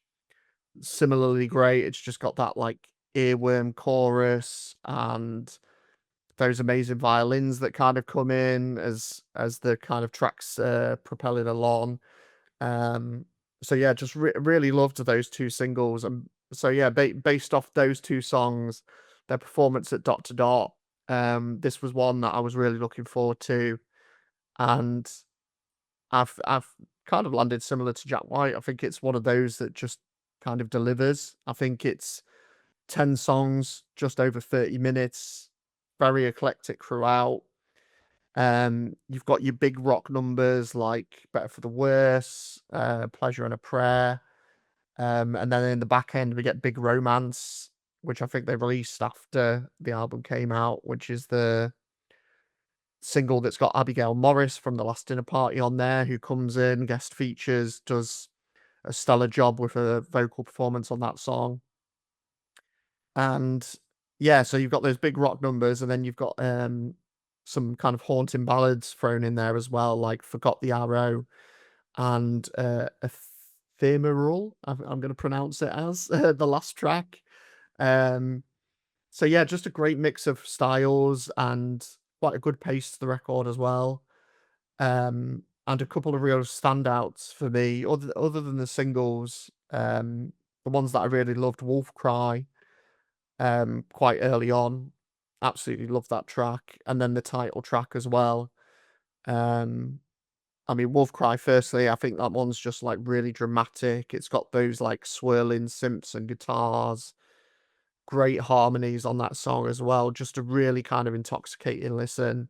Speaker 1: similarly great. It's just got that like earworm chorus and those amazing violins that kind of come in as the kind of tracks propelling along. So yeah, just really loved those two singles. And so yeah, based off those two songs, their performance at Dot to Dot, this was one that I was really looking forward to, and I've kind of landed similar to Jack White. I think it's one of those that just kind of delivers. I think it's 10 songs, just over 30 minutes, very eclectic throughout. You've got your big rock numbers like Better for the Worse, Pleasure and a Prayer. And then in the back end, we get Big Romance, which I think they released after the album came out, which is the single that's got Abigail Morris from The Last Dinner Party on there, who comes in, guest features, does a stellar job with a vocal performance on that song. And yeah, so you've got those big rock numbers, and then you've got some kind of haunting ballads thrown in there as well, like Forgot the Arrow and Ephemeral, I'm going to pronounce it as the last track. So yeah, just a great mix of styles and quite a good pace to the record as well. And a couple of real standouts for me, other than the singles. The ones that I really loved, Wolf Cry, quite early on. Absolutely love that track. And then the title track as well. I mean, Wolf Cry, firstly, I think that one's just like really dramatic. It's got those like swirling synths and guitars, great harmonies on that song as well. Just a really kind of intoxicating listen.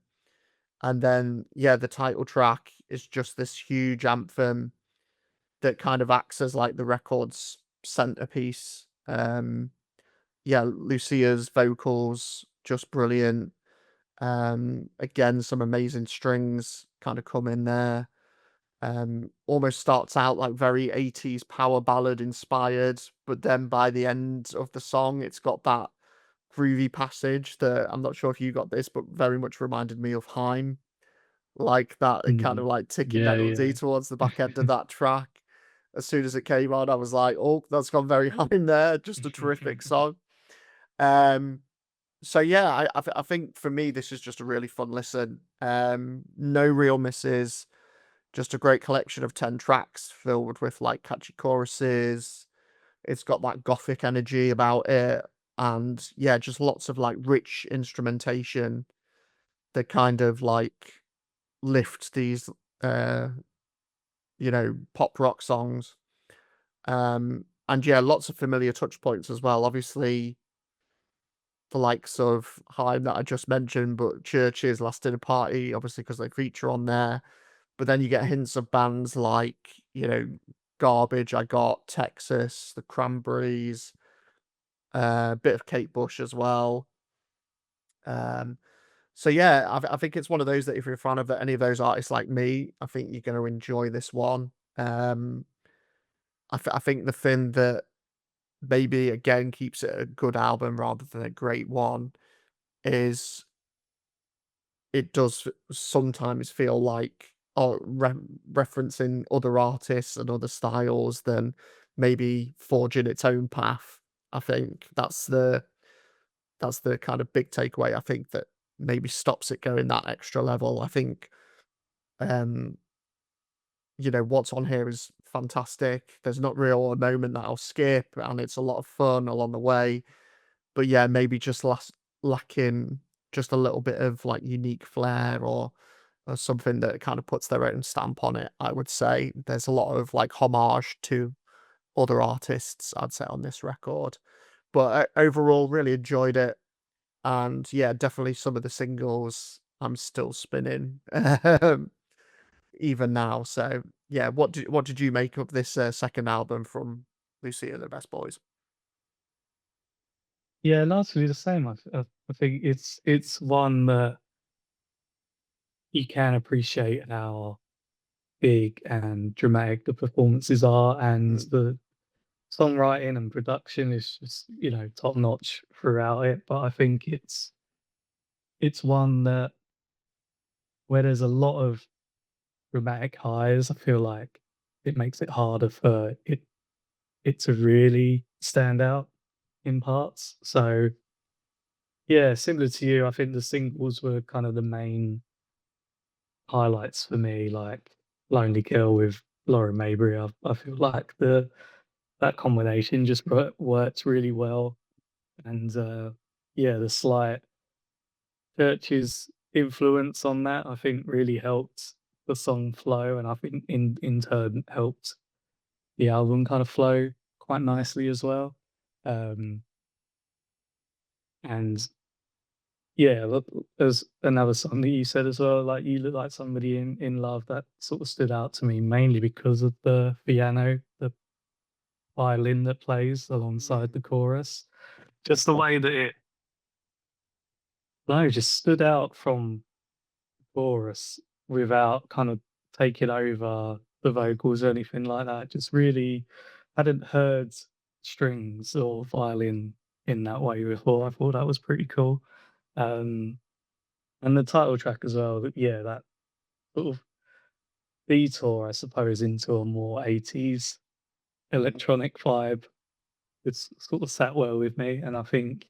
Speaker 1: And then, yeah, the title track is just this huge anthem that kind of acts as like the record's centerpiece. Yeah, Lucia's vocals, just brilliant. Again, some amazing strings kind of come in there. Almost starts out like very 80s power ballad inspired, but then by the end of the song, it's got that groovy passage that I'm not sure if you got this, but very much reminded me of Haim. Like that, it kind of like ticking
Speaker 2: Yeah,
Speaker 1: melody
Speaker 2: yeah.
Speaker 1: towards the back end of that track. As soon as it came on, I was like, oh, that's gone very Haim there. Just a terrific song. So yeah, I think for me, this is just a really fun listen. No real misses. Just a great collection of 10 tracks filled with like catchy choruses. It's got that gothic energy about it. and yeah, just lots of like rich instrumentation that kind of like lift these uh pop rock songs. And yeah, lots of familiar touch points as well. Obviously, the likes of Haim that I just mentioned, but Churches, Last Dinner Party, obviously because they feature on there. But then you get hints of bands like, Garbage, I Got, Texas, The Cranberries, a bit of Kate Bush as well. Um, so yeah, I think it's one of those that if you're a fan of any of those artists like me, I think you're going to enjoy this one. I think the thing that maybe again keeps it a good album rather than a great one is it does sometimes feel like referencing other artists and other styles than maybe forging its own path. I think that's the kind of big takeaway. I think that maybe stops it going that extra level. I think um what's on here is fantastic. There's not real a moment that I'll skip, and it's a lot of fun along the way. But yeah, maybe just lacking just a little bit of like unique flair or something that kind of puts their own stamp on it. I would say there's a lot of like homage to other artists, I'd say, on this record. But overall, really enjoyed it. And yeah, definitely some of the singles I'm still spinning even now. So yeah, what did you make of this second album from Lucia and the Best Boys?
Speaker 2: Yeah, largely the same. I think it's one that you can appreciate how big and dramatic the performances are, and
Speaker 1: Mm,
Speaker 2: the songwriting and production is just, top notch throughout it. But I think it's one that where there's a lot of dramatic highs, I feel like it makes it harder for it to really stand out in parts. So yeah, similar to you, I think the singles were kind of the main highlights for me, like Lonely Girl with Lauren Mayberry. I feel like the that combination just works really well. And yeah, the slight Church's influence on that, I think, really helped the song flow, and I think in turn helped the album kind of flow quite nicely as well. Um, and yeah, there's another song that you said as well, like "You Look Like Somebody in Love," that sort of stood out to me mainly because of the piano, the violin that plays alongside the
Speaker 1: mm,
Speaker 2: chorus. Just the way that it, no, just stood out from the chorus without kind of taking over the vocals or anything like that. Just really hadn't heard strings or violin in that way before. I thought that was pretty cool. Um, and the title track as well, yeah, that sort of detour, I suppose, into a more 80s electronic vibe. It's sort of sat well with me. And I think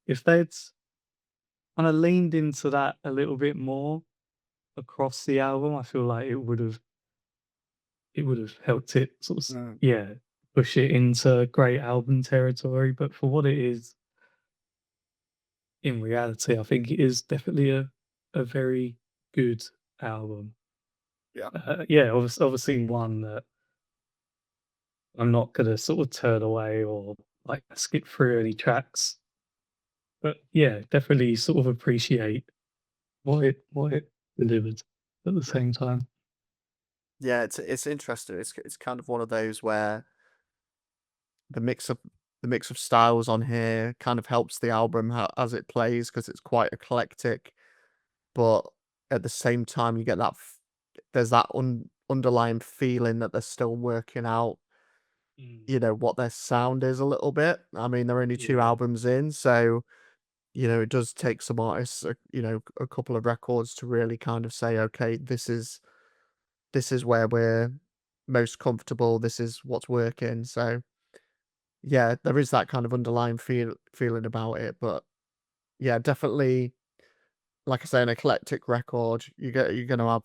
Speaker 2: if they'd kind of leaned into that a little bit more across the album, I feel like it would have helped it sort of
Speaker 1: mm.
Speaker 2: yeah, push it into great album territory. But for what it is in reality, I think it is definitely a very good album.
Speaker 1: Yeah.
Speaker 2: Yeah, obviously one that I'm not gonna sort of turn away or like skip through any tracks. But yeah, definitely sort of appreciate what it delivered at the same time.
Speaker 1: Yeah, it's interesting. It's kind of one of those where the mix of the mix of styles on here kind of helps the album as it plays because it's quite eclectic, but at the same time you get that there's that underlying feeling that they're still working out,
Speaker 2: Mm.
Speaker 1: what their sound is a little bit. I mean, they're only two
Speaker 2: Yeah.
Speaker 1: albums in, so it does take some artists, a couple of records to really kind of say, okay, this is where we're most comfortable. This is what's working. So yeah, there is that kind of underlying feeling about it. But yeah, definitely, like I say, an eclectic record. You're gonna have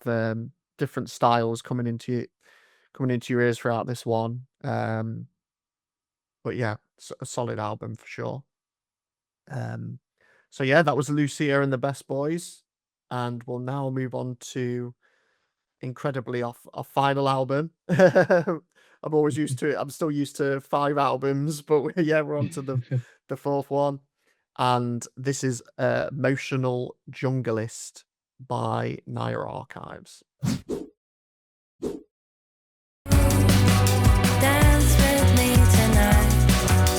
Speaker 1: different styles coming into your ears throughout this one. But yeah, a solid album for sure. Um, so yeah, that was Lucia and the Best Boys, and we'll now move on to incredibly off our final album. I'm always used to it. I'm still used to 5 albums, but yeah, we're on to the fourth one, and this is Emotional Junglist by Naya Archives.
Speaker 3: Dance with me tonight.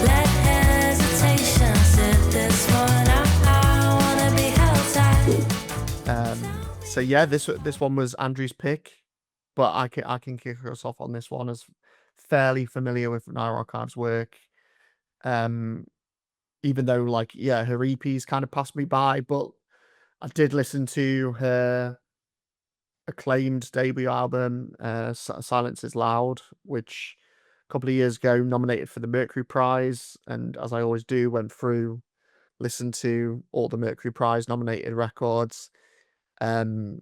Speaker 3: Let hesitation sit this one out. I wanna be held tight.
Speaker 1: So yeah, this one was Andrew's pick, but I can kick us off on this one as fairly familiar with Naya Archives' work. Even though like yeah, her EPs kind of passed me by, but I did listen to her acclaimed debut album, Silence is Loud, which a couple of years ago nominated for the Mercury Prize, and as I always do, went through, listened to all the Mercury Prize nominated records. And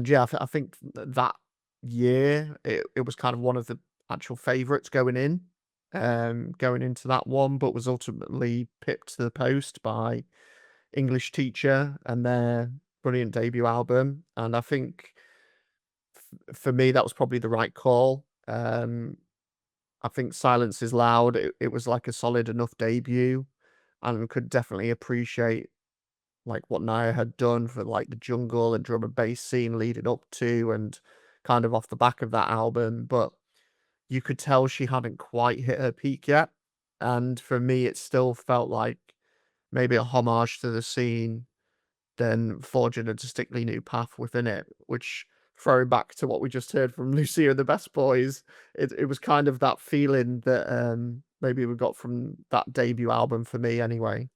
Speaker 1: yeah, I think that year it was kind of one of the actual favorites going into that one, but was ultimately pipped to the post by English Teacher and their brilliant debut album. And I think for me, that was probably the right call. I think Silence is Loud. It was like a solid enough debut, and could definitely appreciate like what Naya had done for like the jungle and drum and bass scene leading up to and kind of off the back of that album. But you could tell she hadn't quite hit her peak yet. And for me, it still felt like maybe a homage to the scene, then forging a distinctly new path within it, which throwing back to what we just heard from Lucia and the Best Boys, it was kind of that feeling that maybe we got from that debut album for me anyway.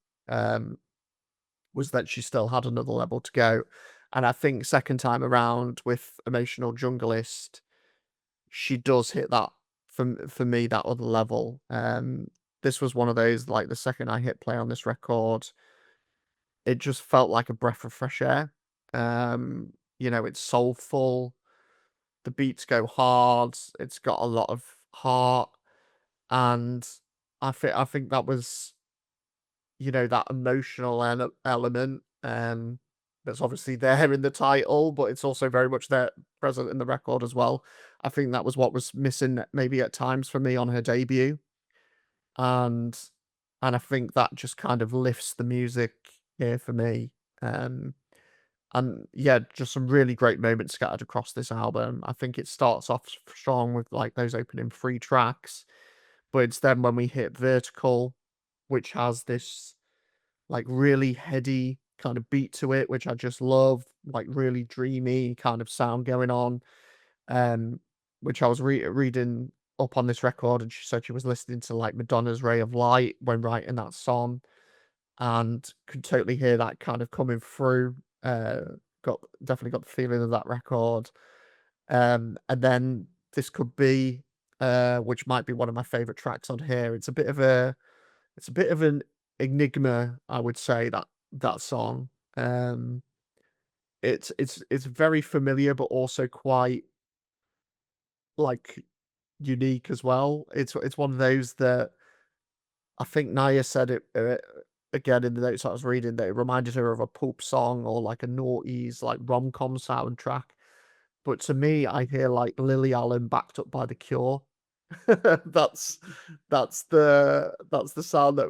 Speaker 1: Was that she still had another level to go. And I think second time around with Emotional Junglist, she does hit that for me, that other level. This was one of those, like the second I hit play on this record, it just felt like a breath of fresh air. It's soulful, the beats go hard, it's got a lot of heart, and I think that was, that emotional element, that's obviously there in the title, but it's also very much there present in the record as well. I think that was what was missing maybe at times for me on her debut. And I think that just kind of lifts the music here for me. And yeah, just some really great moments scattered across this album. I think it starts off strong with like those opening 3 tracks, but it's then when we hit Vertical, which has this like really heady kind of beat to it, which I just love, like really dreamy kind of sound going on. Um, which I was reading up on this record, and she said she was listening to like Madonna's Ray of Light when writing that song, and could totally hear that kind of coming through. Definitely got the feeling of that record. And then this could be, which might be one of my favorite tracks on here. It's a bit of an enigma, I would say, that song. It's very familiar, but also quite like unique as well. It's one of those that I think Naya said it again in the notes I was reading, that it reminded her of a pulp song or like a noughties like rom-com soundtrack. But to me, I hear like Lily Allen backed up by The Cure. that's that's the sound that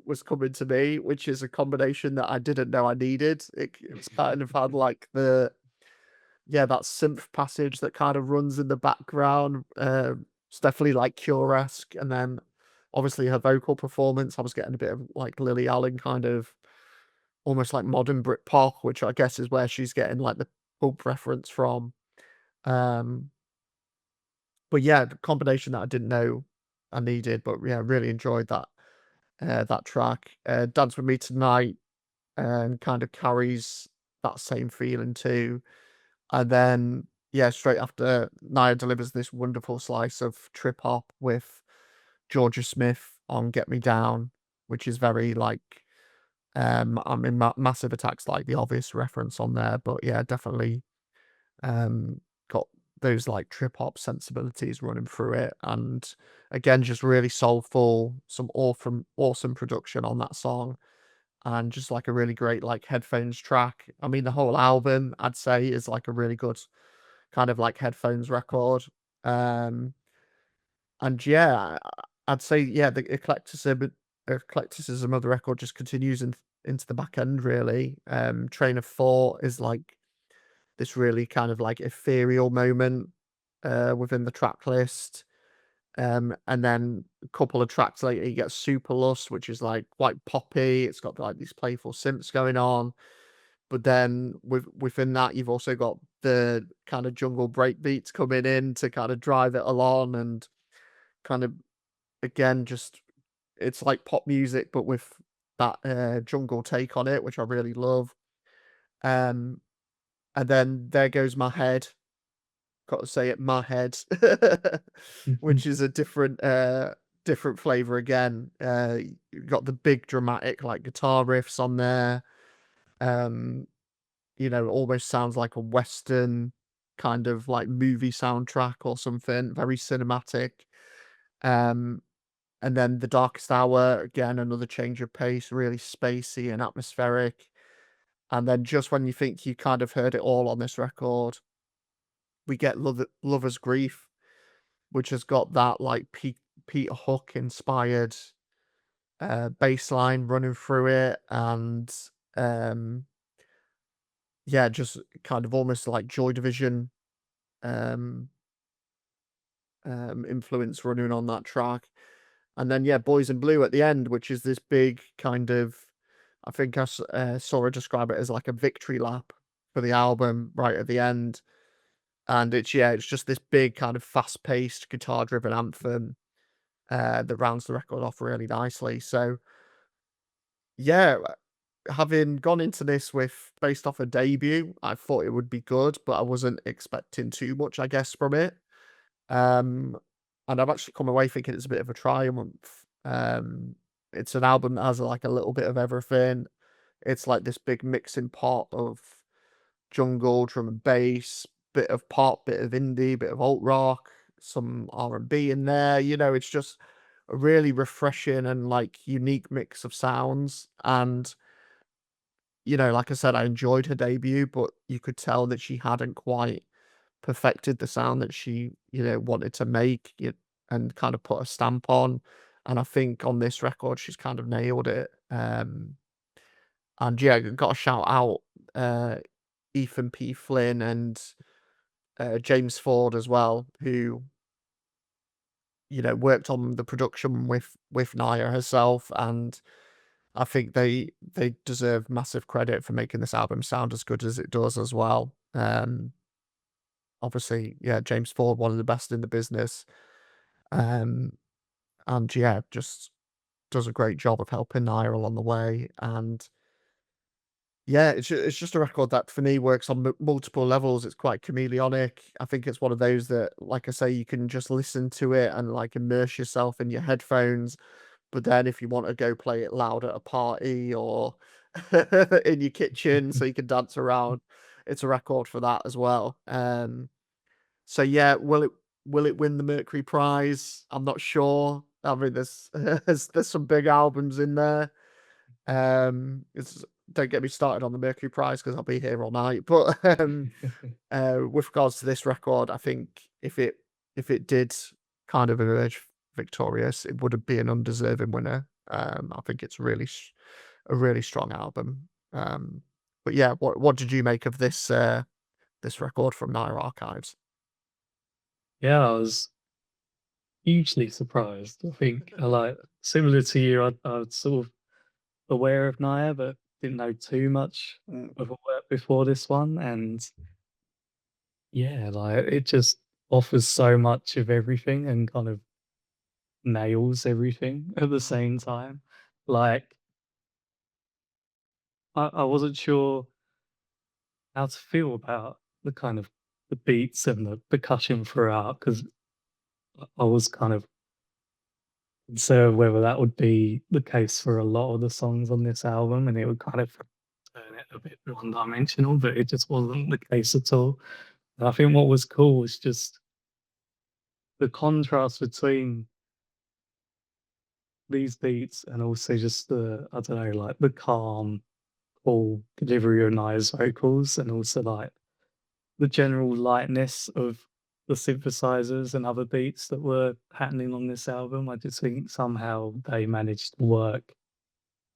Speaker 1: was coming to me, which is a combination that I didn't know I needed. It's kind of had like that synth passage that kind of runs in the background. It's definitely like Cure-esque, and then obviously her vocal performance. I was getting a bit of like Lily Allen kind of almost like modern Britpop, which I guess is where she's getting like the pulp reference from. Um, but yeah, the combination that I didn't know I needed, but yeah, really enjoyed that track. Dance with Me Tonight and kind of carries that same feeling too. And then yeah, straight after Naya delivers this wonderful slice of trip hop with Georgia Smith on Get Me Down, which is very like I mean Massive Attack's like the obvious reference on there, but yeah, definitely got those like trip hop sensibilities running through it, and again just really soulful, some awesome production on that song. and just like a really great like headphones track. I mean, the whole album I'd say is like a really good kind of like headphones record. Um, and yeah, I'd say yeah, the eclecticism of the record just continues into the back end really. Train of Thought is like this really kind of like ethereal moment within the track list. And then a couple of tracks later, you get Super Lust, which is like quite poppy. It's got like these playful synths going on. But then within that, you've also got the kind of jungle break beats coming in to kind of drive it along and kind of again just it's like pop music, but with that jungle take on it, which I really love. Um, and then There Goes My Head. Got to say it, My Head, which is a different flavor again. You've got the big dramatic like guitar riffs on there. Um, almost sounds like a Western kind of like movie soundtrack or something, very cinematic. Um, and then The Darkest Hour, again, another change of pace, really spacey and atmospheric. And then just when you think you kind of heard it all on this record, we get Lover's Grief, which has got that like Peter Hook inspired bass line running through it, and um, yeah, just kind of almost like Joy Division um, influence running on that track. And then yeah, Boys in Blue at the end, which is this big kind of, I think saw her describe it as like a victory lap for the album right at the end. And it's just this big kind of fast paced guitar driven anthem that rounds the record off really nicely. So yeah, having gone into this with based off a debut, I thought it would be good, but I wasn't expecting too much, I guess, from it. Um, and I've actually come away thinking it's a bit of a triumph. It's an album that has like a little bit of everything. It's like this big mixing pot of jungle, drum and bass, bit of pop, bit of indie, bit of alt rock, some R&B in there. It's just a really refreshing and like unique mix of sounds. And like I said, I enjoyed her debut, but you could tell that she hadn't quite perfected the sound that she, wanted to make and kind of put a stamp on. And I think on this record, she's kind of nailed it. And yeah, got to shout out uh, Ethan P. Flynn and James Ford as well, who worked on the production with Naya herself, and I think they deserve massive credit for making this album sound as good as it does as well. Obviously, yeah, James Ford, one of the best in the business, um, and yeah, just does a great job of helping Naya along the way. And yeah, it's just a record that for me works on multiple levels. It's quite chameleonic. I think it's one of those that, like I say, you can just listen to it and like immerse yourself in your headphones. But then if you want to go play it loud at a party or in your kitchen so you can dance around, it's a record for that as well. So yeah, will it win the Mercury Prize? I'm not sure. I mean, there's some big albums in there. It's Don't get me started on the Mercury Prize because I'll be here all night. But with regards to this record, I think if it did kind of emerge victorious, it would be an undeserving winner. I think it's a really strong album. But yeah, what did you make of this record from Naya Archives?
Speaker 2: Yeah, I was hugely surprised. I think I like similar to you, I was sort of aware of Naya, but didn't know too much of her work before this one. And yeah, like it just offers so much of everything and kind of nails everything at the same time. Like I wasn't sure how to feel about the kind of the beats and the percussion throughout because I was kind of concerned whether that would be the case for a lot of the songs on this album, and it would kind of turn it a bit one-dimensional, but it just wasn't the case at all. And I think what was cool was just the contrast between these beats and also just the I don't know, like the calm, cool delivery of Nia's vocals and also like the general lightness of the synthesizers and other beats that were happening on this album. I just think somehow they managed to work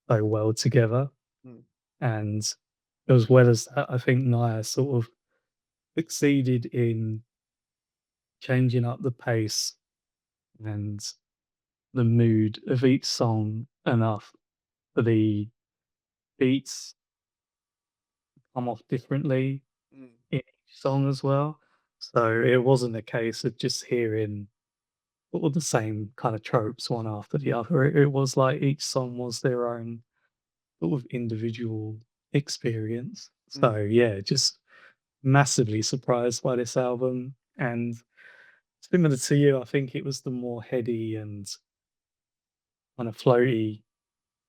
Speaker 2: so well together.
Speaker 1: Mm.
Speaker 2: And as well as that, I think Nia sort of succeeded in changing up the pace and the mood of each song enough for the beats to come off differently
Speaker 1: Mm.
Speaker 2: in each song as well. So it wasn't a case of just hearing all the same kind of tropes one after the other. It was like each song was their own sort of individual experience. So
Speaker 1: Mm.
Speaker 2: yeah, just massively surprised by this album. And similar to you, I think it was the more heady and kind of floaty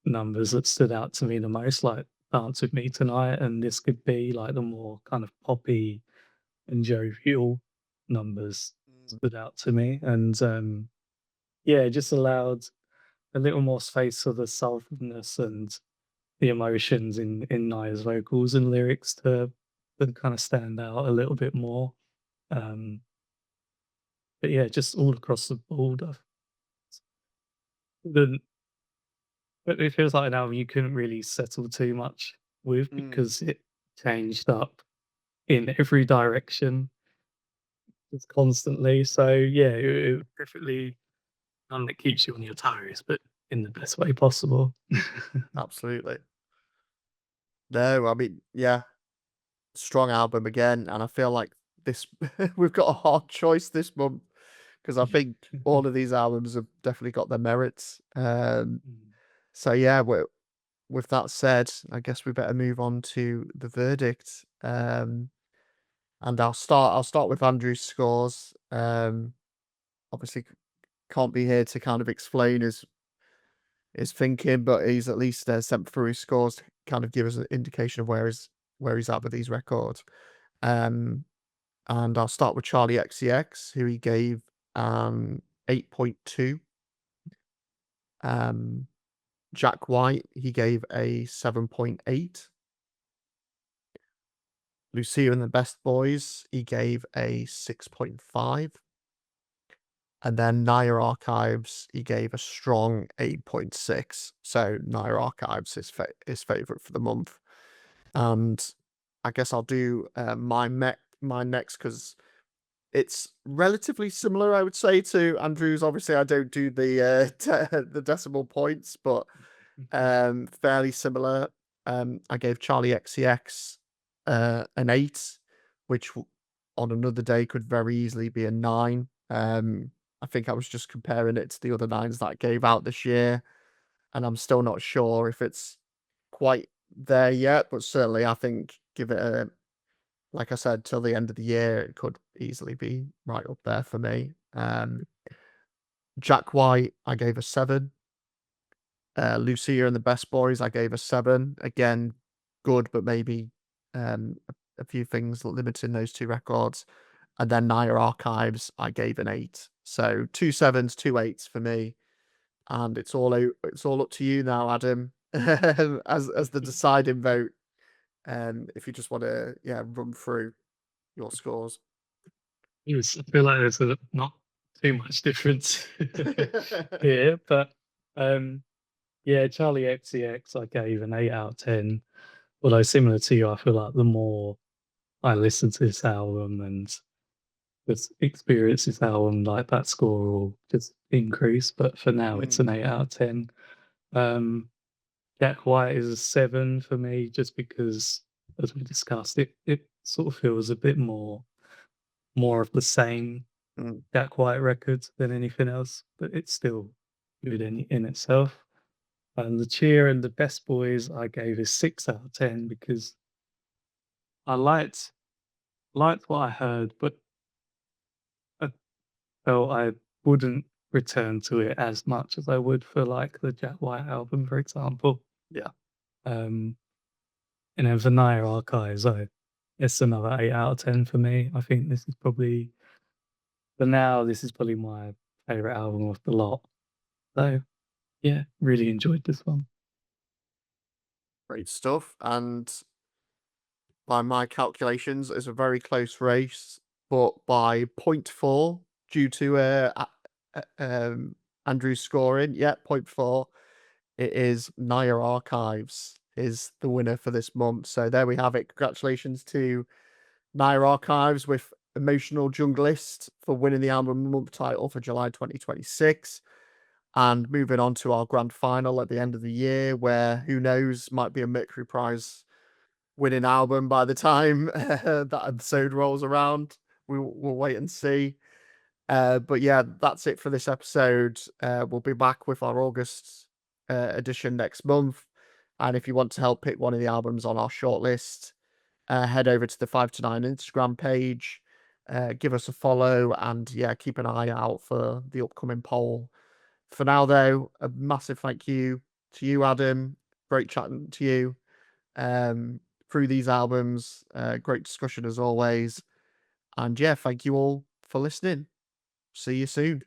Speaker 2: numbers that stood out to me the most, like Dance With Me Tonight, and This Could Be, like the more kind of poppy and jovial numbers
Speaker 1: Mm.
Speaker 2: stood out to me. And yeah, it just allowed a little more space for the soulfulness and the emotions in Nia's vocals and lyrics to kind of stand out a little bit more. Um, but yeah, just all across the board, the but it feels like an album you couldn't really settle too much with
Speaker 1: Mm.
Speaker 2: because it changed up in every direction just constantly. So yeah, it definitely one that keeps you on your toes, but in the best way possible.
Speaker 1: Absolutely. No, I mean, yeah, strong album again, and I feel like this we've got a hard choice this month because I think all of these albums have definitely got their merits.
Speaker 2: Mm.
Speaker 1: So yeah, with that said, I guess we better move on to the verdict. And I'll start with Andrew's scores. Obviously can't be here to kind of explain his thinking, but he's at least sent through his scores to kind of give us an indication of where he's at with these records. Um, and I'll start with Charlie XCX, who he gave 8.2. Jack White, he gave a 7.8. Lucia and the Best Boys, he gave a 6.5. And then Nia Archives, he gave a strong 8.6. So Nia Archives is his favorite for the month. And I guess I'll do mine next because it's relatively similar, I would say, to Andrew's. Obviously, I don't do the the decimal points, but fairly similar. I gave Charlie XCX an 8, which on another day could very easily be a 9. I think I was just comparing it to the other 9s that I gave out this year, and I'm still not sure if it's quite there yet, but certainly I think give it a, like I said, till the end of the year, it could easily be right up there for me. Jack White, I gave a 7. Lucia and the Best Boys, I gave a 7. Again, good, but maybe a few things limiting those two records. And then Nia Archives, I gave an 8. So 2 7s, 2 8s for me. And it's all up to you now, Adam, as the deciding vote. If you just want to, yeah, run through your scores.
Speaker 2: Yes, I feel like there's not too much difference here, but yeah, Charlie XCX I gave an 8 out of 10. Although similar to you, I feel like the more I listen to this album and just experience this album, like that score will just increase. But for now, it's
Speaker 1: Mm.
Speaker 2: an 8 out of 10. Um, Jack White is a 7 for me, just because, as we discussed, it sort of feels a bit more of the same
Speaker 1: Mm.
Speaker 2: Jack White records than anything else, but it's still good in itself. And the Cheer and the Best Boys I gave a 6 out of 10 because I liked what I heard, but I felt I wouldn't return to it as much as I would for like the Jack White album, for example.
Speaker 1: Yeah.
Speaker 2: Um, and then for Nia Archives, it's another 8 out of 10 for me. I think this is probably for now, this is probably my favorite album of the lot. So Yeah, really enjoyed this one.
Speaker 1: Great stuff. And by my calculations, it's a very close race, but by 0.4 due to Andrew's scoring. Yeah, 0.4. It is Naya Archives is the winner for this month. So there we have it. Congratulations to Naya Archives with Emotional Junglist for winning the album of the month title for July 2026. And moving on to our grand final at the end of the year, where who knows, might be a Mercury Prize winning album by the time that episode rolls around. We'll wait and see. But yeah, that's it for this episode. We'll be back with our August edition next month. And if you want to help pick one of the albums on our shortlist, head over to the 5 to 9 Instagram page. Give us a follow and yeah, keep an eye out for the upcoming poll. For now, though, a massive thank you to you, Adam. Great chatting to you through these albums. Great discussion as always. And yeah, thank you all for listening. See you soon.